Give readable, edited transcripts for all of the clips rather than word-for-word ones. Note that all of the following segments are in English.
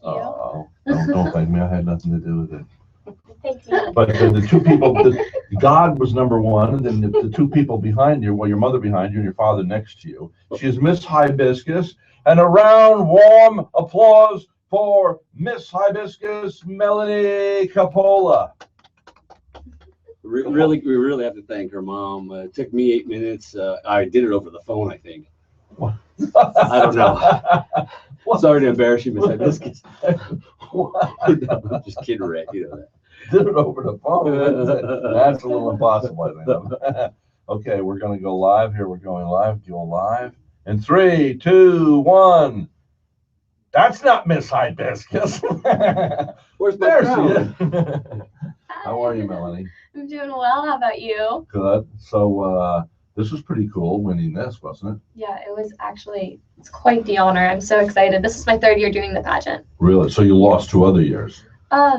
Oh, don't thank me. I had nothing to do with it. Thank you. But the two people, God was number one, and then the two people behind you, well, your mother behind you and your father next to you. She is Miss Hibiscus, and a round, warm applause for Miss Hibiscus, Melanie Capola. We really have to thank her mom. It took me 8 minutes. I did it over the phone, I think. What? I don't know. Sorry to embarrass you, Miss Hibiscus. I'm just kidding, Rhett. You know that. Did it over the phone. That's a little impossible, I think. Okay, we're going to go live here. We're going live. Go live. In 3, 2, 1. That's not Miss Hibiscus. Where's my There crown? she is. How are you, Melanie? I'm doing well. How about you? Good. So this was pretty cool winning this, wasn't it? Yeah, it's quite the honor. I'm so excited. This is my 3rd year doing the pageant. Really? So you lost 2 other years?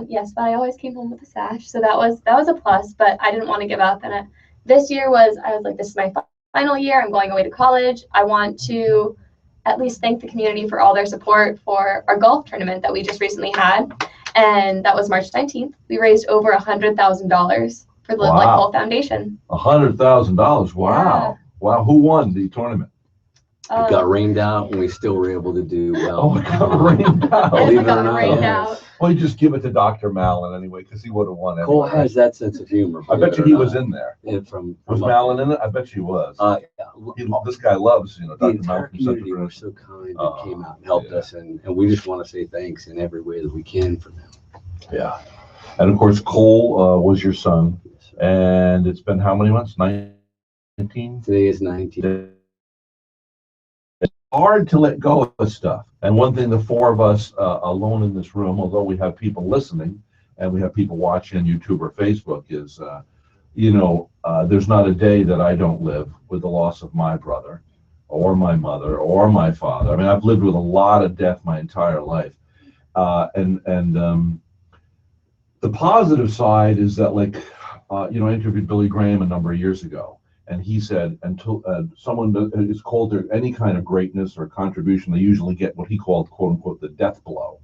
Yes, but I always came home with a sash, so that was a plus. But I didn't want to give up, and this year I was like, this is my final year. I'm going away to college. I want to at least thank the community for all their support for our golf tournament that we just recently had, and that was March 19th. We raised over $100,000 for the Live Like Whole Foundation. $100,000. Wow. Yeah. Wow. Who won the tournament? It got rained out, and we still were able to do well. Oh, it got rained out. Believe It it or got not, rained yes. out. Well, you just give it to Dr. Mallon anyway, because he would have won Cole anyway. has that sense of humor. I bet you he was in there. Yeah, Was Mallon in it? I bet you was. This guy loves, the Dr. entire Mallon from community Central were so kind and came out and helped us, and we just want to say thanks in every way that we can for them. Yeah. And of course, Cole was your son, Yes, sir. and it's been how many months? 19? Today is 19. It's hard to let go of stuff. And one thing, the 4 of us alone in this room, although we have people listening and we have people watching on YouTube or Facebook, is, there's not a day that I don't live with the loss of my brother or my mother or my father. I mean, I've lived with a lot of death my entire life. The positive side is that, I interviewed Billy Graham a number of years ago, and he said until someone is called to any kind of greatness or contribution, they usually get what he called, quote unquote, the death blow.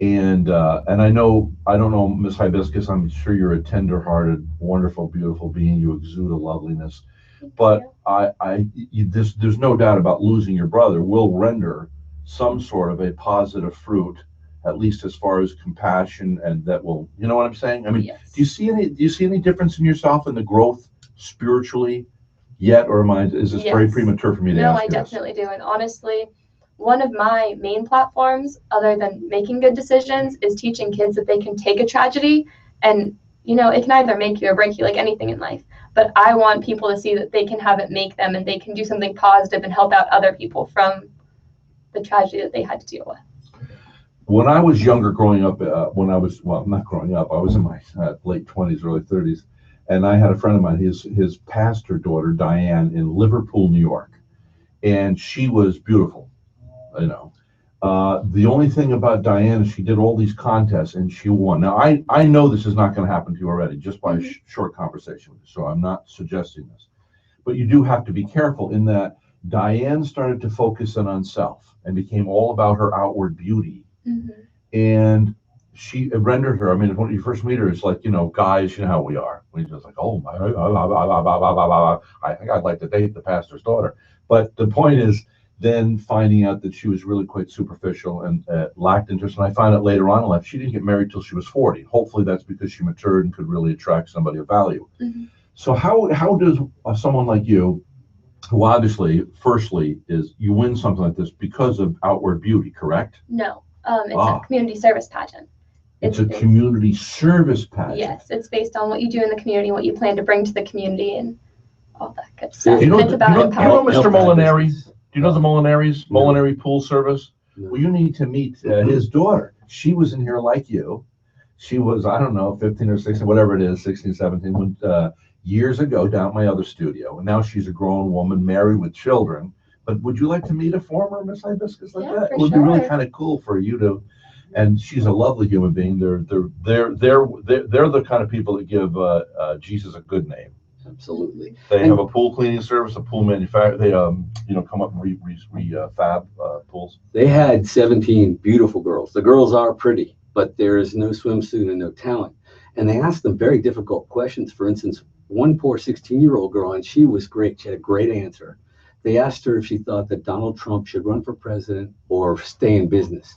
And I don't know, Miss Hibiscus, I'm sure you're a tender-hearted, wonderful, beautiful being. You exude a loveliness. But there's no doubt about losing your brother will render some sort of a positive fruit, at least as far as compassion, and that will, you know what I'm saying? I mean, Yes. do you see any difference in yourself in the growth spiritually yet, or is this very Yes. premature for me to No, ask I you this? definitely do. And honestly, one of my main platforms, other than making good decisions, is teaching kids that they can take a tragedy and, it can either make you or break you, like anything in life. But I want people to see that they can have it make them, and they can do something positive and help out other people from the tragedy that they had to deal with. When I was younger, growing up, not growing up, I was in my late 20s, early 30s, and I had a friend of mine, his pastor daughter, Diane, in Liverpool, New York, and she was beautiful, The only thing about Diane is she did all these contests and she won. Now, I know this is not going to happen to you already, just by a short conversation with you, so I'm not suggesting this. But you do have to be careful in that Diane started to focus in on self and became all about her outward beauty. Mm-hmm. And it rendered her, I mean, when you first meet her, it's like, guys, you know how we are. We're just like, oh, my, I think I'd like to date the pastor's daughter. But the point is, then finding out that she was really quite superficial and lacked interest. And I found out later on in life, she didn't get married till she was 40. Hopefully that's because she matured and could really attract somebody of value. Mm-hmm. So how does someone like you, who obviously, firstly, is you win something like this because of outward beauty, correct? No, it's a community service pageant. It's a community service pageant. Yes, it's based on what you do in the community, what you plan to bring to the community, and all that good stuff. Do you know empowerment. Mr. Molinari? Do you know the Molinaris? No. Molinari Pool Service? No. Well, you need to meet his daughter. She was in here like you. She was, I don't know, 15 or 16, whatever it is, 16, 17, when, years ago down at my other studio. And now she's a grown woman, married with children. But would you like to meet a former Miss Hibiscus like that? It would be really kind of cool for you to. And she's a lovely human being. They're the kind of people that give Jesus a good name. Absolutely. They And- have a pool cleaning service, a pool manufacturer. They come up and refab pools. They had 17 beautiful girls. The girls are pretty, but there is no swimsuit and no talent. And they asked them very difficult questions. For instance, one poor 16-year-old girl, and she was great. She had a great answer. They asked her if she thought that Donald Trump should run for president or stay in business.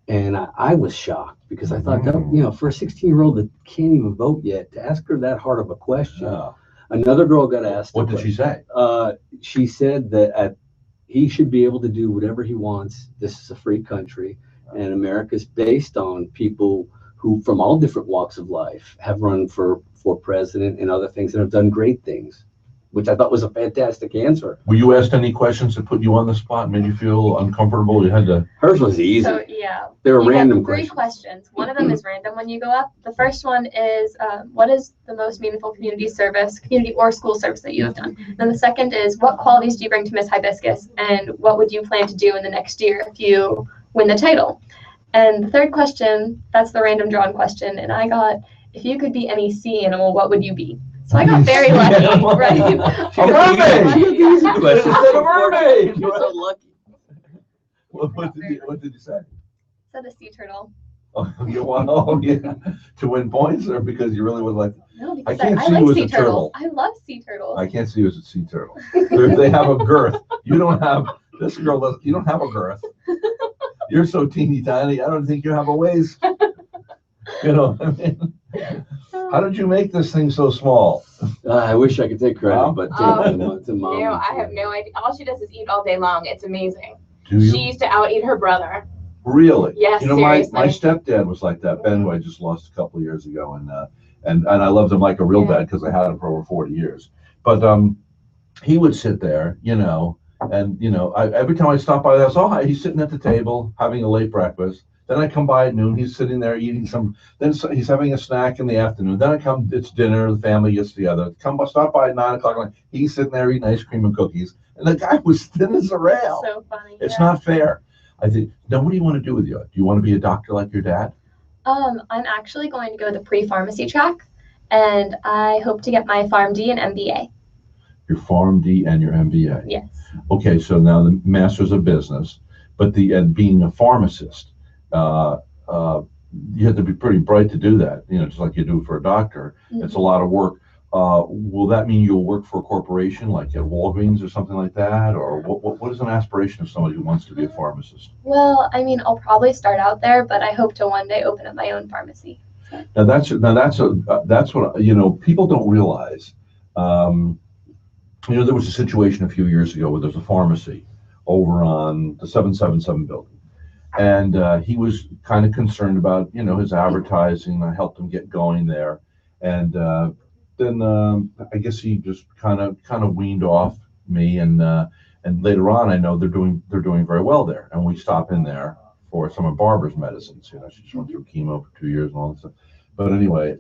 And I was shocked because I thought, that, for a 16-year-old that can't even vote yet, to ask her that hard of a question. Yeah. Another girl got asked. What did she say? She said that he should be able to do whatever he wants. This is a free country, and America's based on people who, from all different walks of life, have run for president and other things and have done great things, which I thought was a fantastic answer. Were you asked any questions that put you on the spot, made you feel uncomfortable? You had to. Hers was easy. So yeah, They were you random get three questions. One of them is random when you go up. The first one is, what is the most meaningful community or school service that you have done? Then the second is, what qualities do you bring to Miss Hibiscus, and what would you plan to do in the next year if you win the title? And the third question, that's the random drawn question, and I got, if you could be any sea animal, what would you be? So I got very lucky, right? A mermaid! Easy question. Instead of mermaid! You're so lucky. What did you say? Said a sea turtle. Oh, you want to win points, or because you really would like? No, I because can't I see like you as sea a turtle. turtles. I love sea turtles. I can't see you as a sea turtle. They have a girth. You don't have. This girl does. You don't have a girth. You're so teeny tiny. I don't think you have a waist. You know what I mean? How did you make this thing so small? I wish I could take credit, but it's a mom. No, I have no idea. All she does is eat all day long. It's amazing. Do She you used to out-eat her brother. really? Yes, You know, my seriously. stepdad was like that. Ben, who I just lost a couple of years ago, and I loved him like a real Yeah. dad because I had him for over 40 years. But he would sit there, and every time I stop by the house, hi, he's sitting at the table having a late breakfast. Then I come by at noon, he's sitting there eating some. Then he's having a snack in the afternoon. Then I come, it's dinner, the family gets together. Stop by at 9 o'clock. He's sitting there eating ice cream and cookies, and the guy was thin as a rail. So funny. It's yeah. not fair. I think. Now, what do you want to do with you? Do you want to be a doctor like your dad? I'm actually going to go the pre-pharmacy track, and I hope to get my PharmD and MBA. Your PharmD and your MBA. Yes. Okay, so now the Masters of Business, but being a pharmacist, you have to be pretty bright to do that. Just like you do for a doctor. It's a lot of work. Will that mean you'll work for a corporation like at Walgreens or something like that, or what is an aspiration of somebody who wants to be a pharmacist? Well, I mean, I'll probably start out there, but I hope to one day open up my own pharmacy. Now that's what people don't realize. There was a situation a few years ago where there's a pharmacy over on the 777 building, and he was kind of concerned about his advertising. I helped him get going there, and then I guess he just kind of weaned off me, and later on I know they're doing very well there, and we stop in there for some of Barbara's medicines. She just went through chemo for 2 years and all that stuff. But anyway,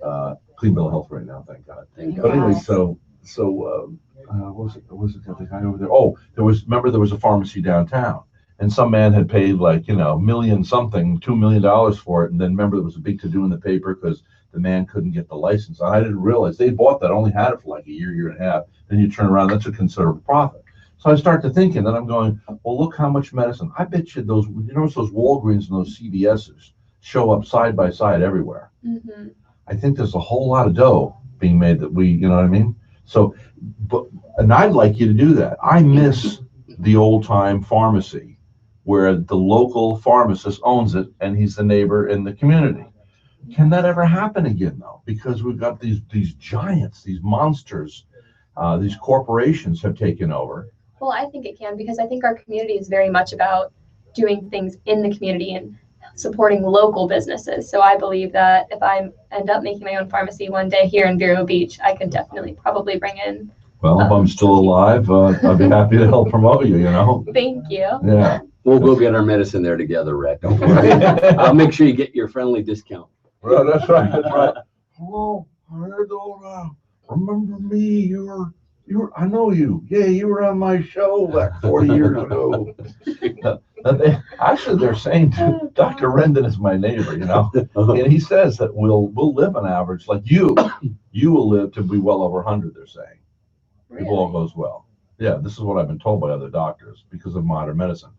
clean bill of health right now, thank God. But anyway, so what was it the guy over there? Oh, there was a pharmacy downtown, and some man had paid like $2 million for it, and then remember there was a big to-do in the paper because the man couldn't get the license. And I didn't realize they bought that, only had it for like a year and a half. Then you turn around, that's a considerable profit. So I start to thinking, then I'm going, well, look how much medicine. I bet you those Walgreens and those CVSs show up side by side everywhere. Mm-hmm. I think there's a whole lot of dough being made that you know what I mean? So, and I'd like you to do that. I miss the old time pharmacy where the local pharmacist owns it and he's the neighbor in the community. Can that ever happen again though? Because we've got these giants, these monsters, these corporations have taken over. Well, I think it can, because I think our community is very much about doing things in the community and supporting local businesses. So I believe that if I end up making my own pharmacy one day here in Vero Beach, I could definitely probably bring in. Well, if I'm still alive, I'd be happy to help promote you, Thank you. Yeah. We'll go get our medicine there together, Rhett. Don't worry. I'll make sure you get your friendly discount. Well, that's right. Hello, remember me? You were, I know you. Yeah, you were on my show like 40 years ago. They're saying Dr. Rendon is my neighbor, and he says that we'll live an average, like you will live to be well over 100, they're saying. if all goes well. Yeah, this is what I've been told by other doctors because of modern medicine.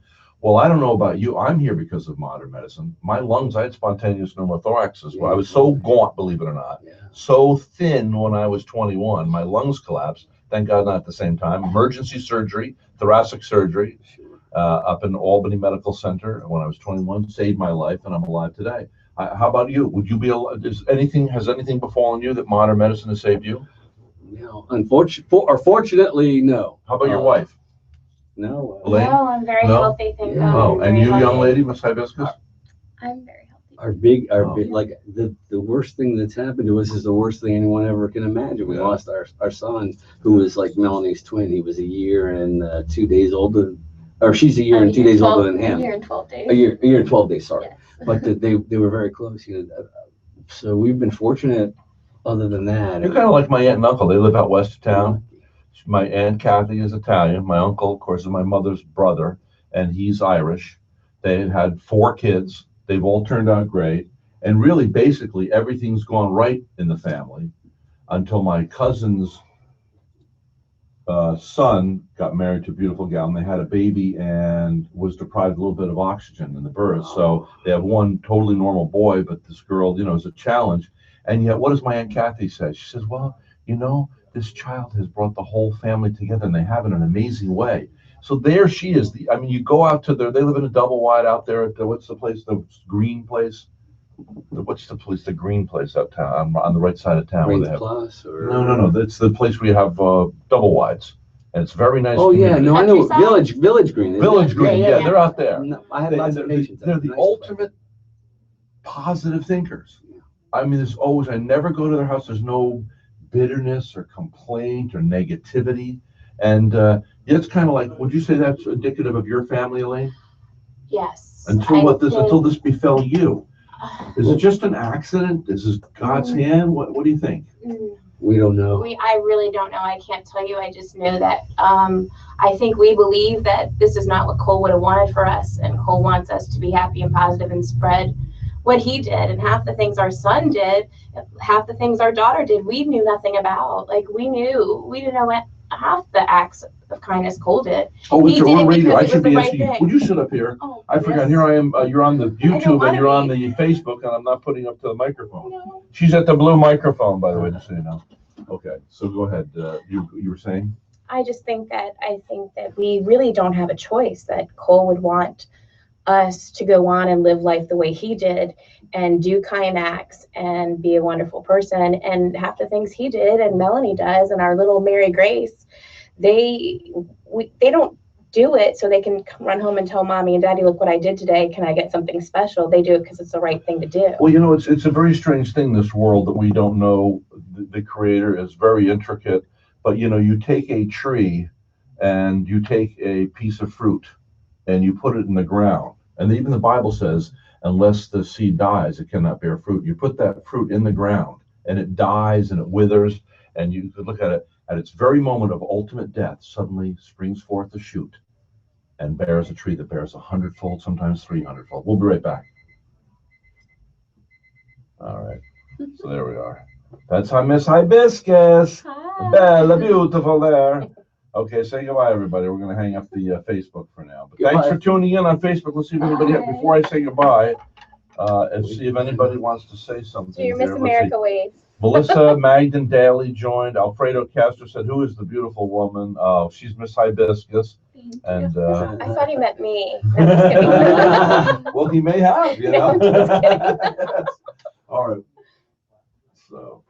Well, I don't know about you. I'm here because of modern medicine. My lungs, I had spontaneous pneumothorax as well. I was so gaunt, believe it or not, so thin when I was 21. My lungs collapsed. Thank God not at the same time. Emergency surgery, thoracic surgery, up in Albany Medical Center when I was 21, saved my life, and I'm alive today. How about you? Would you be alive? Has anything befallen you that modern medicine has saved you? No, fortunately, no. How about your wife? No. Elaine? No, I'm very No? healthy, thank Yeah. God. Oh, I'm and very you, young healthy. lady, Miss Hibiscus? I'm very healthy. Our big, Oh. like the worst thing that's happened to us is the worst thing anyone ever can imagine. We lost our son, who was like Melanie's twin. He was a year and 2 days older, or she's a year and 2 days older than him. A year and 12 days. A year and 12 days. Sorry, Yes. but they were very close. So we've been fortunate. Other than that, You're kind of like my aunt and uncle. They live out west of town. My aunt Kathy is Italian. My uncle, of course, is my mother's brother, and he's Irish. They had 4 kids. They've all turned out great. And really, basically, everything's gone right in the family until my cousin's son got married to a beautiful gal, and they had a baby and was deprived a little bit of oxygen in the birth. So they have one totally normal boy, but this girl, is a challenge. And yet, what does my Aunt Kathy say? She says, well, this child has brought the whole family together, and they have in an amazing way. So there she is. You go out to they live in a double wide out there at what's the place? The green place? What's the place? The green place uptown on the right side of town. Greens where they have, Plus or no. That's the place where you have double wides. And it's very nice. Oh yeah, no, I know Countryside? Village Green. isn't Village it? Green. Yeah, they're out there. No, I have lots of patients. They're the Nice ultimate positive thinkers. There's always, I never go to their house. There's no bitterness or complaint or negativity. And it's kind of like, would you say that's indicative of your family, Elaine? Yes. Until this befell you? Is it just an accident? Is this God's hand? What do you think? We don't know. I really don't know. I can't tell you. I just know that I think we believe that this is not what Cole would have wanted for us, and Cole wants us to be happy and positive and spread what he did. And half the things our son did, half the things our daughter did, we knew nothing about. Like we didn't know what half the acts of kindness Cole did. Oh, it's He did a it radio. I because it should was be the asking right you. thing. Would you sit up here? Oh, I forgot. yes. Here I am. You're on the YouTube and wanna you're on be. the Facebook, and I'm not putting up to the microphone. No. She's at the blue microphone, by the way, just so you know. Okay, so go ahead. You were saying? I think that we really don't have a choice, that Cole would want us to go on and live life the way he did and do kind acts and be a wonderful person. And half the things he did and Melanie does and our little Mary Grace, they don't do it so they can run home and tell mommy and daddy, look what I did today. Can I get something special? They do it because it's the right thing to do. Well, it's a very strange thing, this world, that we don't know. The creator is very intricate, but you take a tree and you take a piece of fruit and you put it in the ground. And even the Bible says, unless the seed dies, it cannot bear fruit. You put that fruit in the ground and it dies and it withers, and you could look at it at its very moment of ultimate death, suddenly springs forth a shoot and bears a tree that bears 100-fold, sometimes 300-fold. We'll be right back. All right. So there we are. That's how Miss Hibiscus. Hi. Bella, beautiful there. Okay, say goodbye, everybody. We're going to hang up the Facebook for now. But thanks for tuning in on Facebook. Let's see if anybody, before I say goodbye, and see if anybody wants to say something. Do your Miss America ways. Melissa Magden Daly joined. Alfredo Castro said, who is the beautiful woman? Oh, she's Miss Hibiscus. And I thought he meant me. No, I'm just kidding. well, he may have, No, just kidding. All right. So,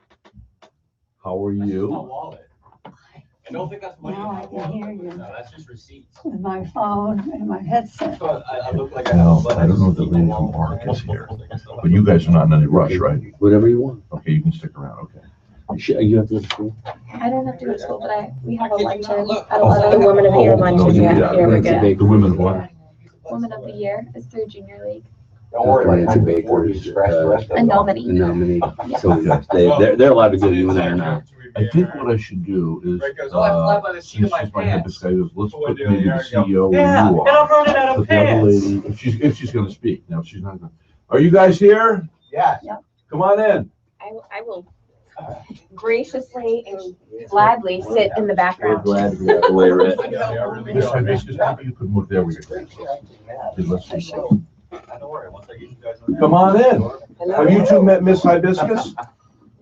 how are you? Wallet. I don't think that's money. Now I can hear you. No, that's just receipts. With my phone and my headset. So I look like I No, have, but I don't know if the lady from ARC is here. But you guys are not in any rush, right? Whatever you want. Okay, you can stick around. Okay. You have to go to school. I don't have to go to school, but we have a luncheon at Oh, 11. The Woman of the Year luncheon, no, yeah, here we That's a go. big- The women what? Woman of the Year is through Junior League. Don't worry It's about a it. big A nominee. The nominee. Yeah. So they're allowed to give you one or not. I think what I should do is, Right, goes, oh, I fly by the seat of since my she's my pants. head, let's So put I do, maybe the there you go. CEO where Yeah, you and I'm are. running out of Put the other pants. lady, if she's going to speak. Now, if she's not going. Are you guys here? Yes. Come on in. I will graciously and gladly sit in the We're background. glad to be out the way, Rhett. Miss Hibiscus, maybe you could move there with your glasses. Don't worry, once I get you guys on. Come on in. Have you two met Miss Hibiscus?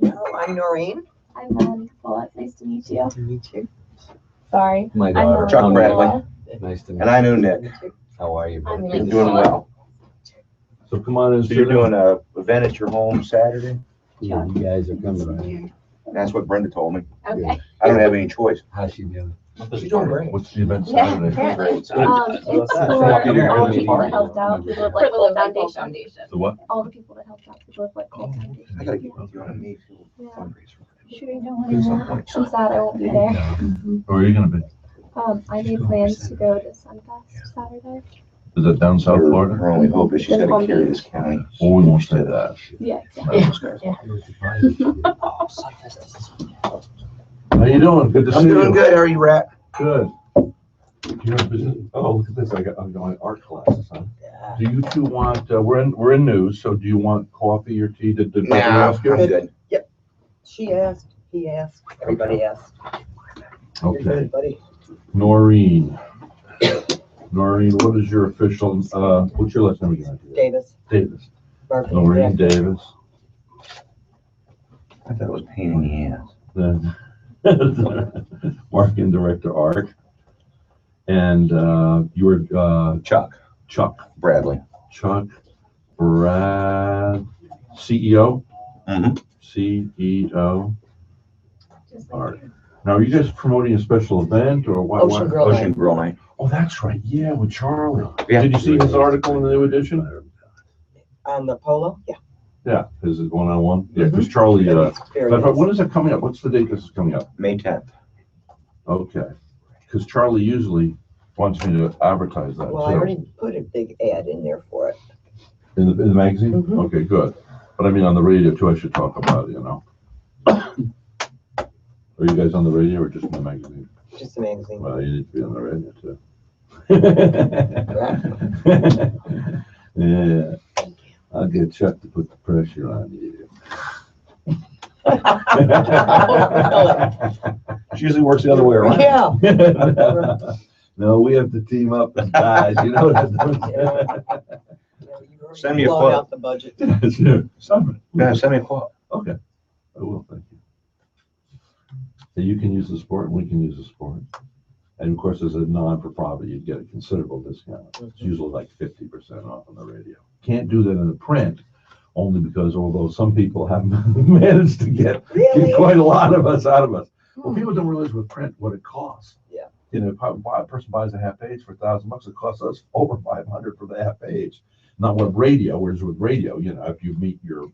No, I'm Noreen. I'm wonderful. It's nice to meet you. Nice to meet you. Sorry. My I'm daughter. Chuck Bradley. Nice to meet And I knew Nick. you. How are you, I'm buddy? Nick. Doing well. So come on in. So you're doing a event at your home Saturday? Yeah, you guys are coming around. That's what Brenda told me. Okay. I don't have any choice. How's she doing? She's doing great. What's the event Yeah, Saturday? apparently. Great. It's for all the people that helped out, people of like Cole Foundation. The what? All the people that helped out, people of like Cole Foundation. I gotta get with you on a Mayfield Yeah. fundraiser. Sure you don't want to know. I'm sad I won't be there. Where are you gonna be? I made plans to go to Sunfest Saturday. Is it down South Florida? Her only hope is she's gonna carry this county. Well, we won't say that. Yeah. How you doing? Good to see I'm you. doing good. How are you, Rhett? Good. You're in business? Oh, look at this. I'm going art classes, huh? Do you two want, we're in news, so do you want coffee or tea? Did Becky ask you? I'm good. She asked, he asked, everybody asked. You're Okay. good, buddy. Noreen. Noreen, what is your official, what's your last name again? Davis. Davis. Barbara. Noreen Davis. I thought it was pain in the ass. Then marketing director Art. And you're Chuck Chuck. Bradley. Chuck Brad, CEO? Mhm. CEO. Art. Now, are you guys promoting a special event or what? Ocean Girl Ocean Night. Girl Night. Oh, that's right. Yeah, with Charlie. Yeah. Did you see his article in the New Edition? On the polo? Yeah. Yeah, is it one-on-one? Yeah, because Charlie, Very but nice. when is it coming up? What's the date this is coming up? May 10th. Okay. Because Charlie usually wants me to advertise that Well, I too. already put a big ad in there for it. In the magazine? Mhm. Okay, good. But I mean, on the radio too, I should talk about it, you know? Are you guys on the radio or just in the magazine? Just a magazine. Well, you need to be on the radio too. Yeah, I'll get Chuck to put the pressure on you. She usually works the other way around. Yeah. No, we have to team up as guys, you know that, don't you? You've already Send me a blown quote. out the budget. Something. Yeah, send me a quote. Okay, I will, thank you. So you can use the sport and we can use the sport. And of course, as a non-for-profit, you'd get a considerable discount. It's usually like 50% off on the radio. Can't do that in the print, only because although some people have managed to get Really? quite a lot of us out of us. Well, people don't realize with print what it costs. Yeah. You know, if a person buys a half page for $1,000, it costs us over 500 for the half page. Not with radio, whereas with radio, you know, if you meet your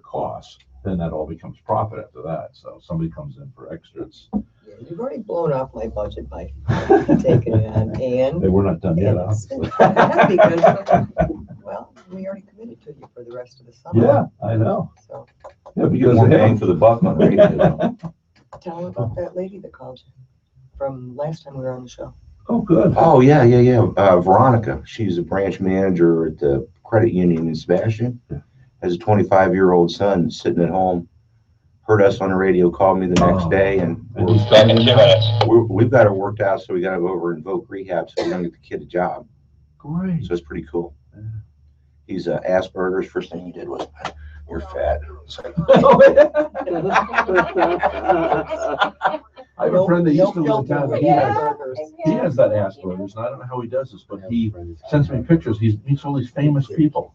costs, then that all becomes profit after that. So somebody comes in for extras. Yeah, you've already blown off my budget by taking it on, and. Hey, we're not done yet. and huh? it's- because, well, we already committed to you for the rest of the summer. Yeah, I know. So Yeah, because More of bang him. for the buck on radio. tell them about that lady that called you from last time we were on the show. Oh, good. Oh, yeah. Veronica, she's a branch manager at the credit union in Sebastian. Yeah. Has a 25-year-old son sitting at home. Heard us on the radio, called me the next Oh. day, and And he's coming in now? we've got it worked out, so we got to go over and invoke rehab so we don't get the kid a job. Great. So it's pretty cool. Yeah. He's Asperger's. First thing he did was, "You're fat." It's like, I have a friend that used to live in Don't town. feel He has, Asperger's. he has that Asperger's, and I don't know how he does this, but he sends me pictures. He meets all these famous people.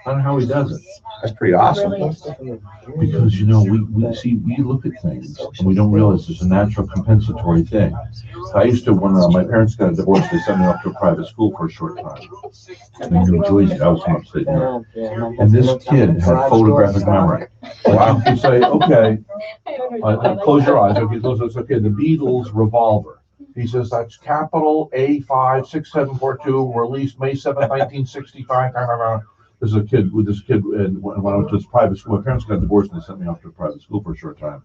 I don't know how he does it. That's pretty awesome. Because, you know, we look at things and we don't realize there's a natural compensatory thing. I used to, when my parents got a divorce, they sent me off to a private school for a short time. In New Jersey, I was from upstate New York. And this kid had photographic memory. Like you could say, okay, close your eyes. Okay, it's okay. The Beatles Revolver. He says that's capital A56742, released May 7th, 1965. There's a kid with this kid, and when I went to this private school, my parents got divorced and they sent me off to a private school for a short time.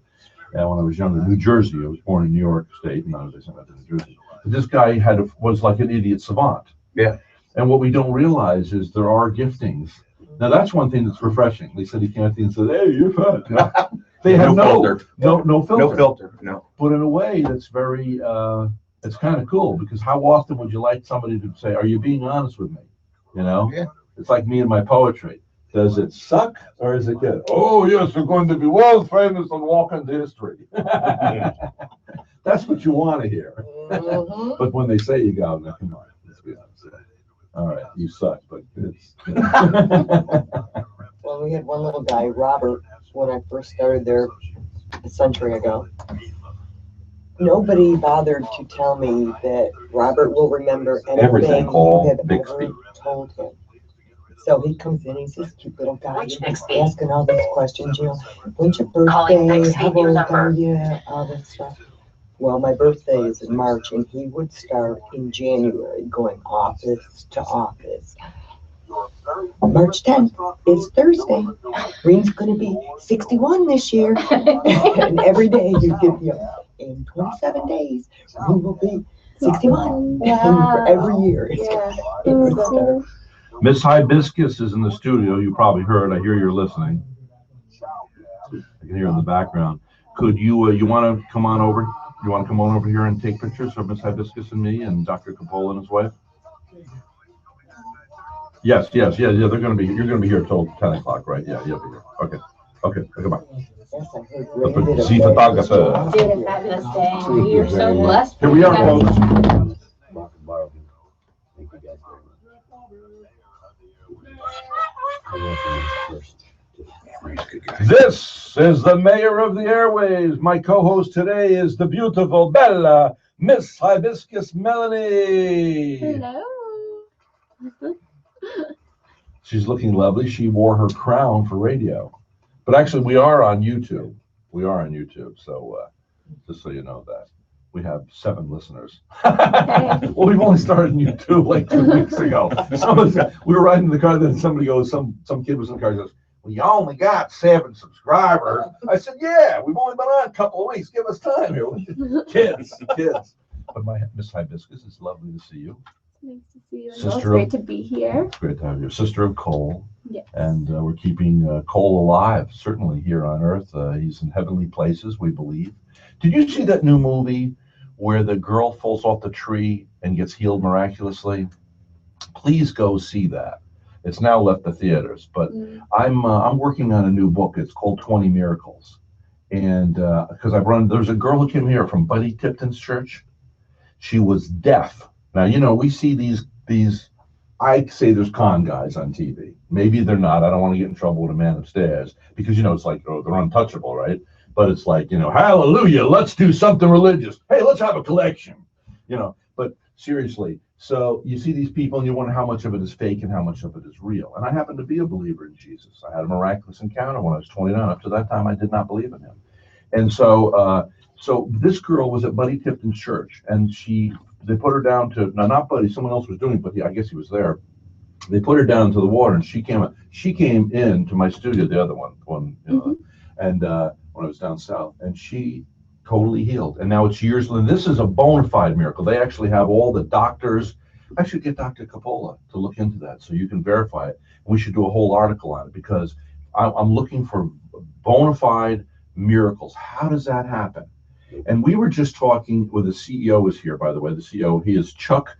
And when I was younger, New Jersey, I was born in New York State, and I was sent out to New Jersey. But this guy was like an idiot savant. Yeah. And what we don't realize is there are giftings. Now that's one thing that's refreshing. They said he came at me and said, "Hey, you're fat." You know? They have no filter. no filter. No filter. No. But in a way, that's very, it's kind of cool, because how often would you like somebody to say, "Are you being honest with me?" You know? Yeah. It's like me and my poetry. Does it suck or is it good? Oh yes, you're going to be world famous and walk into history. That's what you want to hear. Mhm. But when they say you go, now come on, let's be honest. All right, you suck, but it's. Well, we had one little guy, Robert, when I first started there a century ago. Nobody bothered to tell me that Robert will remember Everything, anything Cole you have Bixby. ever told him. So he comes in, he's this cute little guy, Which he's Bixby? asking all these questions, you know, when's your Calling birthday, Bixby, how your old number. are you, all that stuff. Well, my birthday is in March, and he would start in January, going office to office. March 10th is Thursday. Reen's gonna be 61 this year. And every day you give me in 27 days, Reen will be 61. And for every year, it would start. Miss Hibiscus is in the studio. You probably heard. I hear you're listening. I can hear in the background. Could you, you want to come on over? You want to come on over here and take pictures of Miss Hibiscus and me and Dr. Coppola and his wife? Yes. They're going to be. You're going to be here till 10 o'clock, right? Yeah, you'll be here. Okay. Goodbye. Yes, I heard Reen did a See fabulous photographer. job. Did a fabulous day. You're so blessed. Here we are, folks. This is the mayor of the airways. My co-host today is the beautiful Bella, Miss Hibiscus Melanie. Hello. She's looking lovely. She wore her crown for radio. But actually, we are on YouTube. So just so you know that. We have 7 listeners. Well, we've only started on YouTube like 2 weeks ago. We were riding in the car, then somebody goes, some kid was in the car and goes, "Well, you only got 7 subscribers." I said, "Yeah, we've only been on a couple of weeks. Give us time here." Kids. But my Miss Hibiscus, it's lovely to see you. Nice to see you. Sister It's of- great to be here. It's great to have you. Sister of Cole. Yes. And we're keeping Cole alive, certainly here on Earth. He's in heavenly places, we believe. Did you see that new movie where the girl falls off the tree and gets healed miraculously? Please go see that. It's now left the theaters, but I'm working on a new book. It's called 20 Miracles. And because there's a girl who came here from Buddy Tipton's church. She was deaf. Now, you know, we see these, I say there's con guys on TV. Maybe they're not. I don't want to get in trouble with a man upstairs because, you know, it's like, oh, they're untouchable, right? But it's like, you know, hallelujah, let's do something religious. Hey, let's have a collection, you know. But seriously, so you see these people and you wonder how much of it is fake and how much of it is real. And I happen to be a believer in Jesus. I had a miraculous encounter when I was 29. Up to that time, I did not believe in him. And so this girl was at Buddy Tipton's church, and they put her down to, now not Buddy, someone else was doing it, but I guess he was there. They put her down to the water, and she came in to my studio, the other one, you know, and when I was down south, and she totally healed. And now it's years later. This is a bona fide miracle. They actually have all the doctors. I should get Dr. Coppola to look into that so you can verify it. We should do a whole article on it because I'm looking for bona fide miracles. How does that happen? And we were just talking with the CEO is here, by the way. The CEO, he is Chuck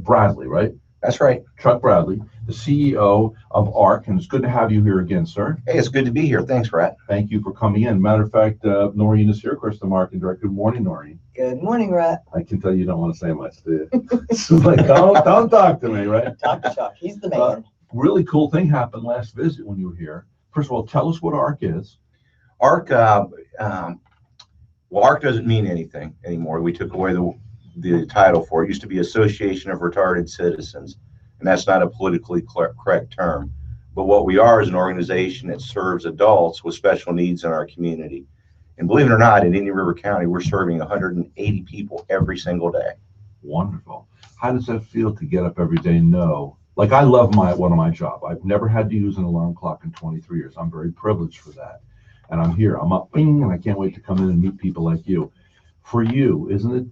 Bradley, right? That's right. Chuck Bradley, the CEO of ARC, and it's good to have you here again, sir. Hey, it's good to be here. Thanks, Rhett. Thank you for coming in. Matter of fact, Noreen is here, of course, the marketing director. Good morning, Noreen. Good morning, Rhett. I can tell you don't want to say much, do you? It's like, don't talk to me, right? Talk to Chuck. He's the man. Really cool thing happened last visit when you were here. First of all, tell us what ARC is. ARC, well, ARC doesn't mean anything anymore. We took away the title for it. It used to be Association of Retarded Citizens, and that's not a politically correct term. But what we are is an organization that serves adults with special needs in our community. And believe it or not, in Indian River County, we're serving 180 people every single day. Wonderful. How does that feel to get up every day and know? Like, I love one of my job. I've never had to use an alarm clock in 23 years. I'm very privileged for that. And I'm here. I'm up, bing, and I can't wait to come in and meet people like you. For you, isn't it?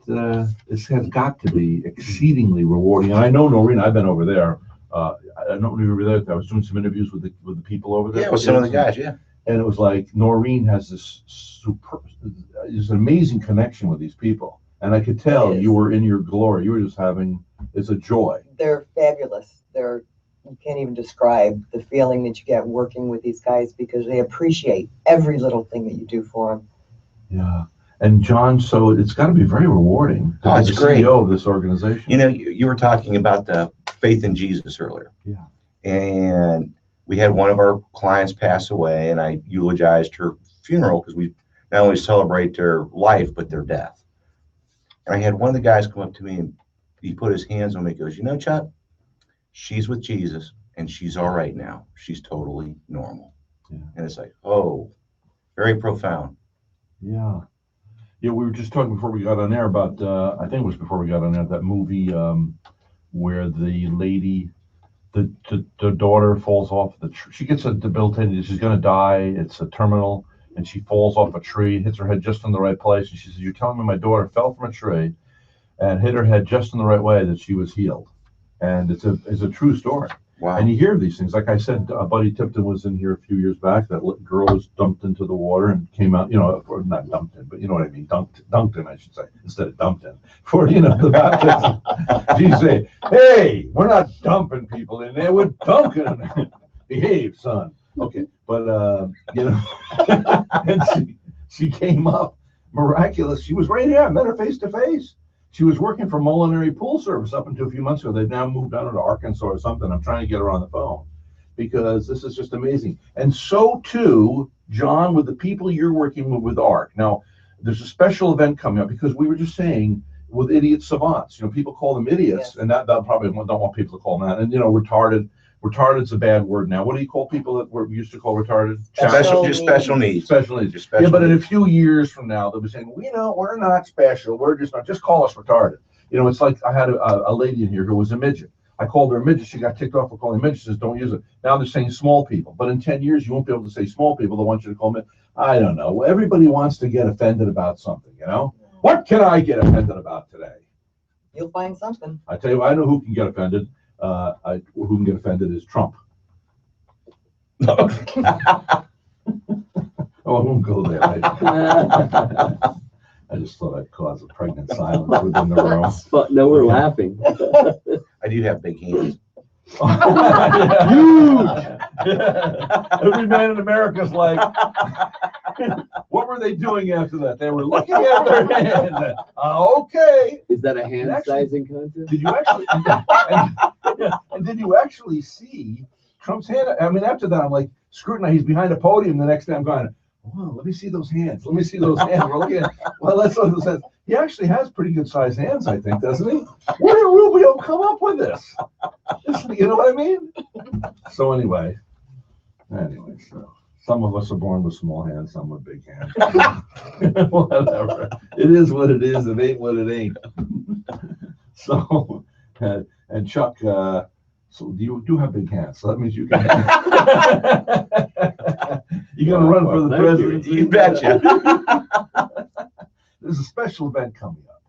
This has got to be exceedingly rewarding. And I know, Noreen, I've been over there. I don't know if you were there. I was doing some interviews with the people over there. Yeah, with some of the guys, yeah. And it was like Noreen has this amazing connection with these people, and I could tell It is. you were in your glory. You were just having, it's a joy. They're fabulous. You can't even describe the feeling that you get working with these guys because they appreciate every little thing that you do for them. Yeah. And John, so it's got to be very rewarding to Oh, be it's the great. CEO of this organization. You know, you were talking about the faith in Jesus earlier. Yeah. And we had one of our clients pass away, and I eulogized her funeral because we not only celebrate their life, but their death. And I had one of the guys come up to me and he put his hands on me and goes, you know, Chuck, she's with Jesus and she's all right now. She's totally normal. Yeah. And it's like, oh, very profound. Yeah. Yeah, we were just talking before we got on air about, I think it was before we got on air, that movie where the lady, the daughter falls off the tree. She gets a debilitated, she's going to die. It's a terminal, and she falls off a tree, hits her head just in the right place. And she says, you're telling me my daughter fell from a tree and hit her head just in the right way that she was healed. And it's a true story. Wow. And you hear these things. Like I said, Buddy Tipton was in here a few years back. That girl was dumped into the water and came out, or not dumped in, but you know what I mean, dunked in, I should say, instead of dumped in. For, the baptism. She say, hey, we're not dumping people in there, we're dunking them. Behave, son. Okay, but, and she came up, miraculous. She was right here. I met her face to face. She was working for Molinary Pool Service up until a few months ago. They've now moved down to Arkansas or something. I'm trying to get her on the phone because this is just amazing. And so too, John, with the people you're working with ARC. Now, there's a special event coming up because we were just saying with idiot savants, people call them idiots, and that probably don't want people to call them that. And, retarded. Retarded's a bad word now. What do you call people that we used to call retarded? Special needs. Special needs. Just special Yeah, but in a needs. few years from now, they'll be saying, we're not special. We're just not. Just call us retarded. It's like I had a lady in here who was a midget. I called her a midget. She got ticked off for calling midgets. She says, don't use it. Now they're saying small people. But in 10 years, you won't be able to say small people. They want you to call them. I don't know. Everybody wants to get offended about something, What can I get offended about today? You'll find something. I tell you, I know who can get offended. Who can get offended is Trump. Oh, I won't go there. I just thought I'd cause a pregnant silence within the room. But no, we're laughing. I do have big hands. Every man in America's like, what were they doing after that? They were looking at their hand. Okay. Is that a hand Actually, sizing contest? Did you actually? And did you actually see Trump's hand? I mean, after that, I'm like scrutinizing. He's behind a podium. The next day, I'm going, "Wow, let me see those hands. Let me see those hands." We're looking at. Well, let's look at those hands. He actually has pretty good sized hands, I think, doesn't he? Where did Rubio come up with this? You know what I mean? So anyway, so some of us are born with small hands, some with big hands. Whatever. It is what it is. It ain't what it ain't. So, and Chuck, so you do have big hands. So that means you can. You're gonna run for the presidency. You betcha. There's a special event coming up,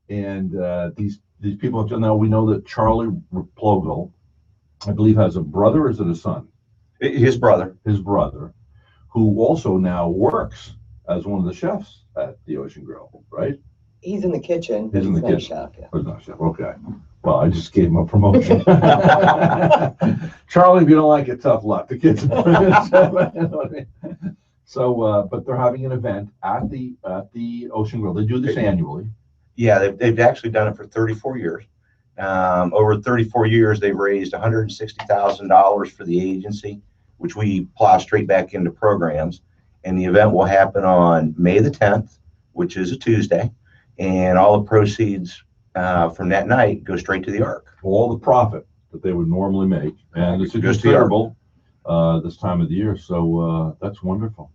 and these people. Now we know that Charlie Plogle, I believe, has a brother. Or is it a son? His brother. His brother, who also now works as one of the chefs at the Ocean Grill, right? He's in the kitchen. He's in the not a kitchen. chef, yeah. Or not chef? Okay. Well, I just gave him a promotion. Charlie, if you don't like it, tough luck. The kids. So, but they're having an event at the Ocean Grill. They do this annually. Yeah, they've actually done it for 34 years. Over 34 years, they've raised $160,000 for the agency, which we plow straight back into programs. And the event will happen on May the 10th, which is a Tuesday. And all the proceeds from that night go straight to the ARC. All the profit that they would normally make, and it's Goes to the ARC. considerable this time of the year. So that's wonderful.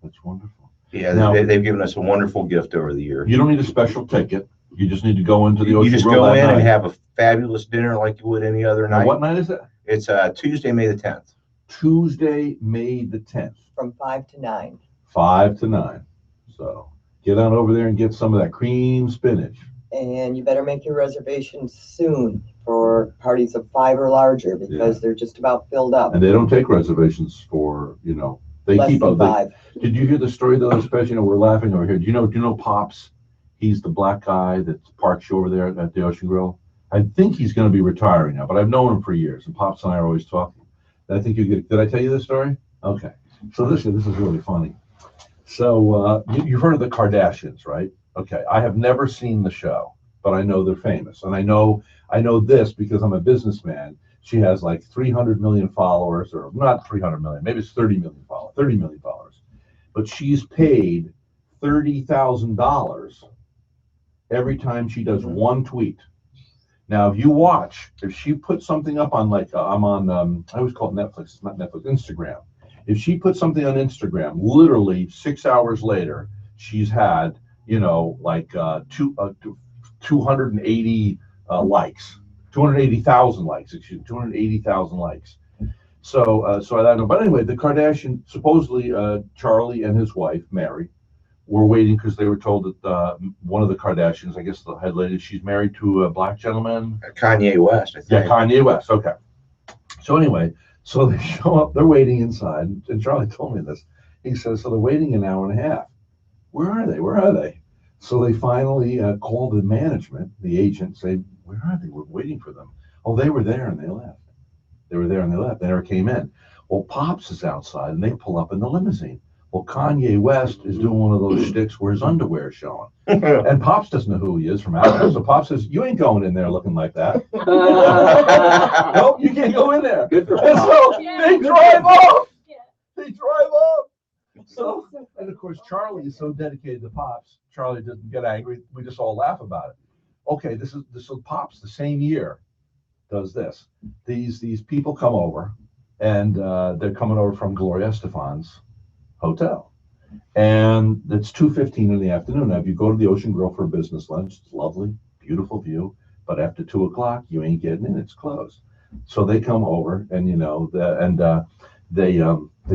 That's wonderful. Yeah, Now- they've given us a wonderful gift over the years. You don't need a special ticket. You just need to go into the You Ocean just Grill go that in night. and have a fabulous dinner like you would any other Now, night. what night is it? It's Tuesday, May the 10th. Tuesday, May the 10th, From 5 to 9. 5 to 9. So get on over there and get some of that cream spinach. And you better make your reservations soon for parties of 5 or larger because they're just about filled up. And they don't take reservations for, They Less keep than up. 5. Did you hear the story though? Especially, we're laughing over here. Do you know Pops? He's the black guy that parks you over there at the Ocean Grill. I think he's going to be retiring now, but I've known him for years, and Pops and I are always talking. I think you get. Did I tell you this story? Okay. So this is really funny. So you've heard of the Kardashians, right? Okay. I have never seen the show, but I know they're famous, and I know this because I'm a businessman. She has like 300 million followers, or not 300 million, maybe it's 30 million followers, 30 million followers. But she's paid $30,000 every time she does one tweet. Now, if you watch, if she puts something up on I'm on, I always call it Netflix, it's not Netflix, Instagram. If she puts something on Instagram, literally 6 hours later, she's had, 280 likes, 280,000 likes, 280,000 likes. So I don't know. But anyway, the Kardashian, supposedly Charlie and his wife, Mary, were waiting because they were told that one of the Kardashians, I guess the head lady, she's married to a black gentleman. Kanye West, I think. Yeah, Kanye West. Okay. So anyway, so they show up, they're waiting inside, and Charlie told me this. He says, so they're waiting an hour and a half. Where are they? Where are they? So they finally called the management, the agent, say, where are they? We're waiting for them. Oh, they were there and they left. They were there and they left. They never came in. Well, Pops is outside and they pull up in the limousine. Well, Kanye West is doing one of those shticks where his underwear is showing. And Pops doesn't know who he is from Africa. So Pops says, you ain't going in there looking like that. Nope, you can't go in there. Good for And so they drive off. They drive off. So, and of course, Charlie is so dedicated to Pops. Charlie doesn't get angry. We just all laugh about it. Okay, this is Pops the same year does this. These people come over, and they're coming over from Gloria Estefan's hotel, and it's 2:15 in the afternoon. Now, if you go to the Ocean Grill for a business lunch, it's lovely, beautiful view, but after 2 o'clock, you ain't getting in. It's closed. So they come over, and they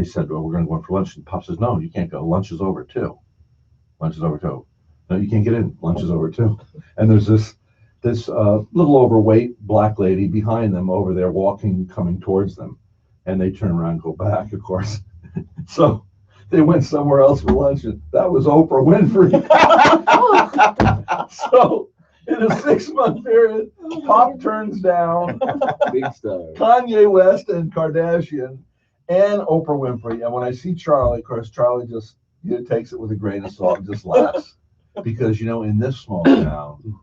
said, well, we're going to go in for lunch. And Pop says, no, you can't go. Lunch is over too. Lunch is over too. No, you can't get in. Lunch is over too. And there's this little overweight black lady behind them over there coming towards them. And they turn around and go back, of course. So they went somewhere else for lunch. And that was Oprah Winfrey. So in a 6-month period, Pop turns down Big star. Kanye West and Kardashian and Oprah Winfrey. And when I see Charlie, of course, Charlie just takes it with a grain of salt and just laughs. Because, in this small town,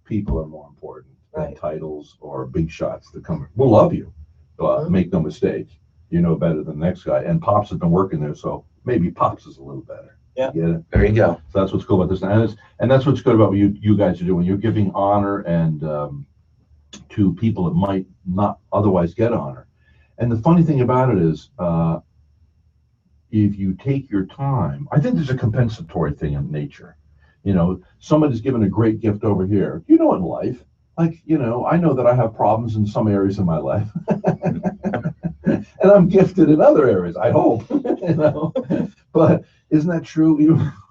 people are more important than titles or big shots that come. We'll love you, but make no mistake, you know better than the next guy. And Pops has been working there, so maybe Pops is a little better. Yeah. You get it? There you go. So that's what's cool about this. And that's what's good about what you guys are doing. You're giving honor and to people that might not otherwise get honor. And the funny thing about it is, if you take your time, I think there's a compensatory thing in nature. Somebody's given a great gift over here. In life, like, I know that I have problems in some areas of my life. And I'm gifted in other areas, I hope. But isn't that true?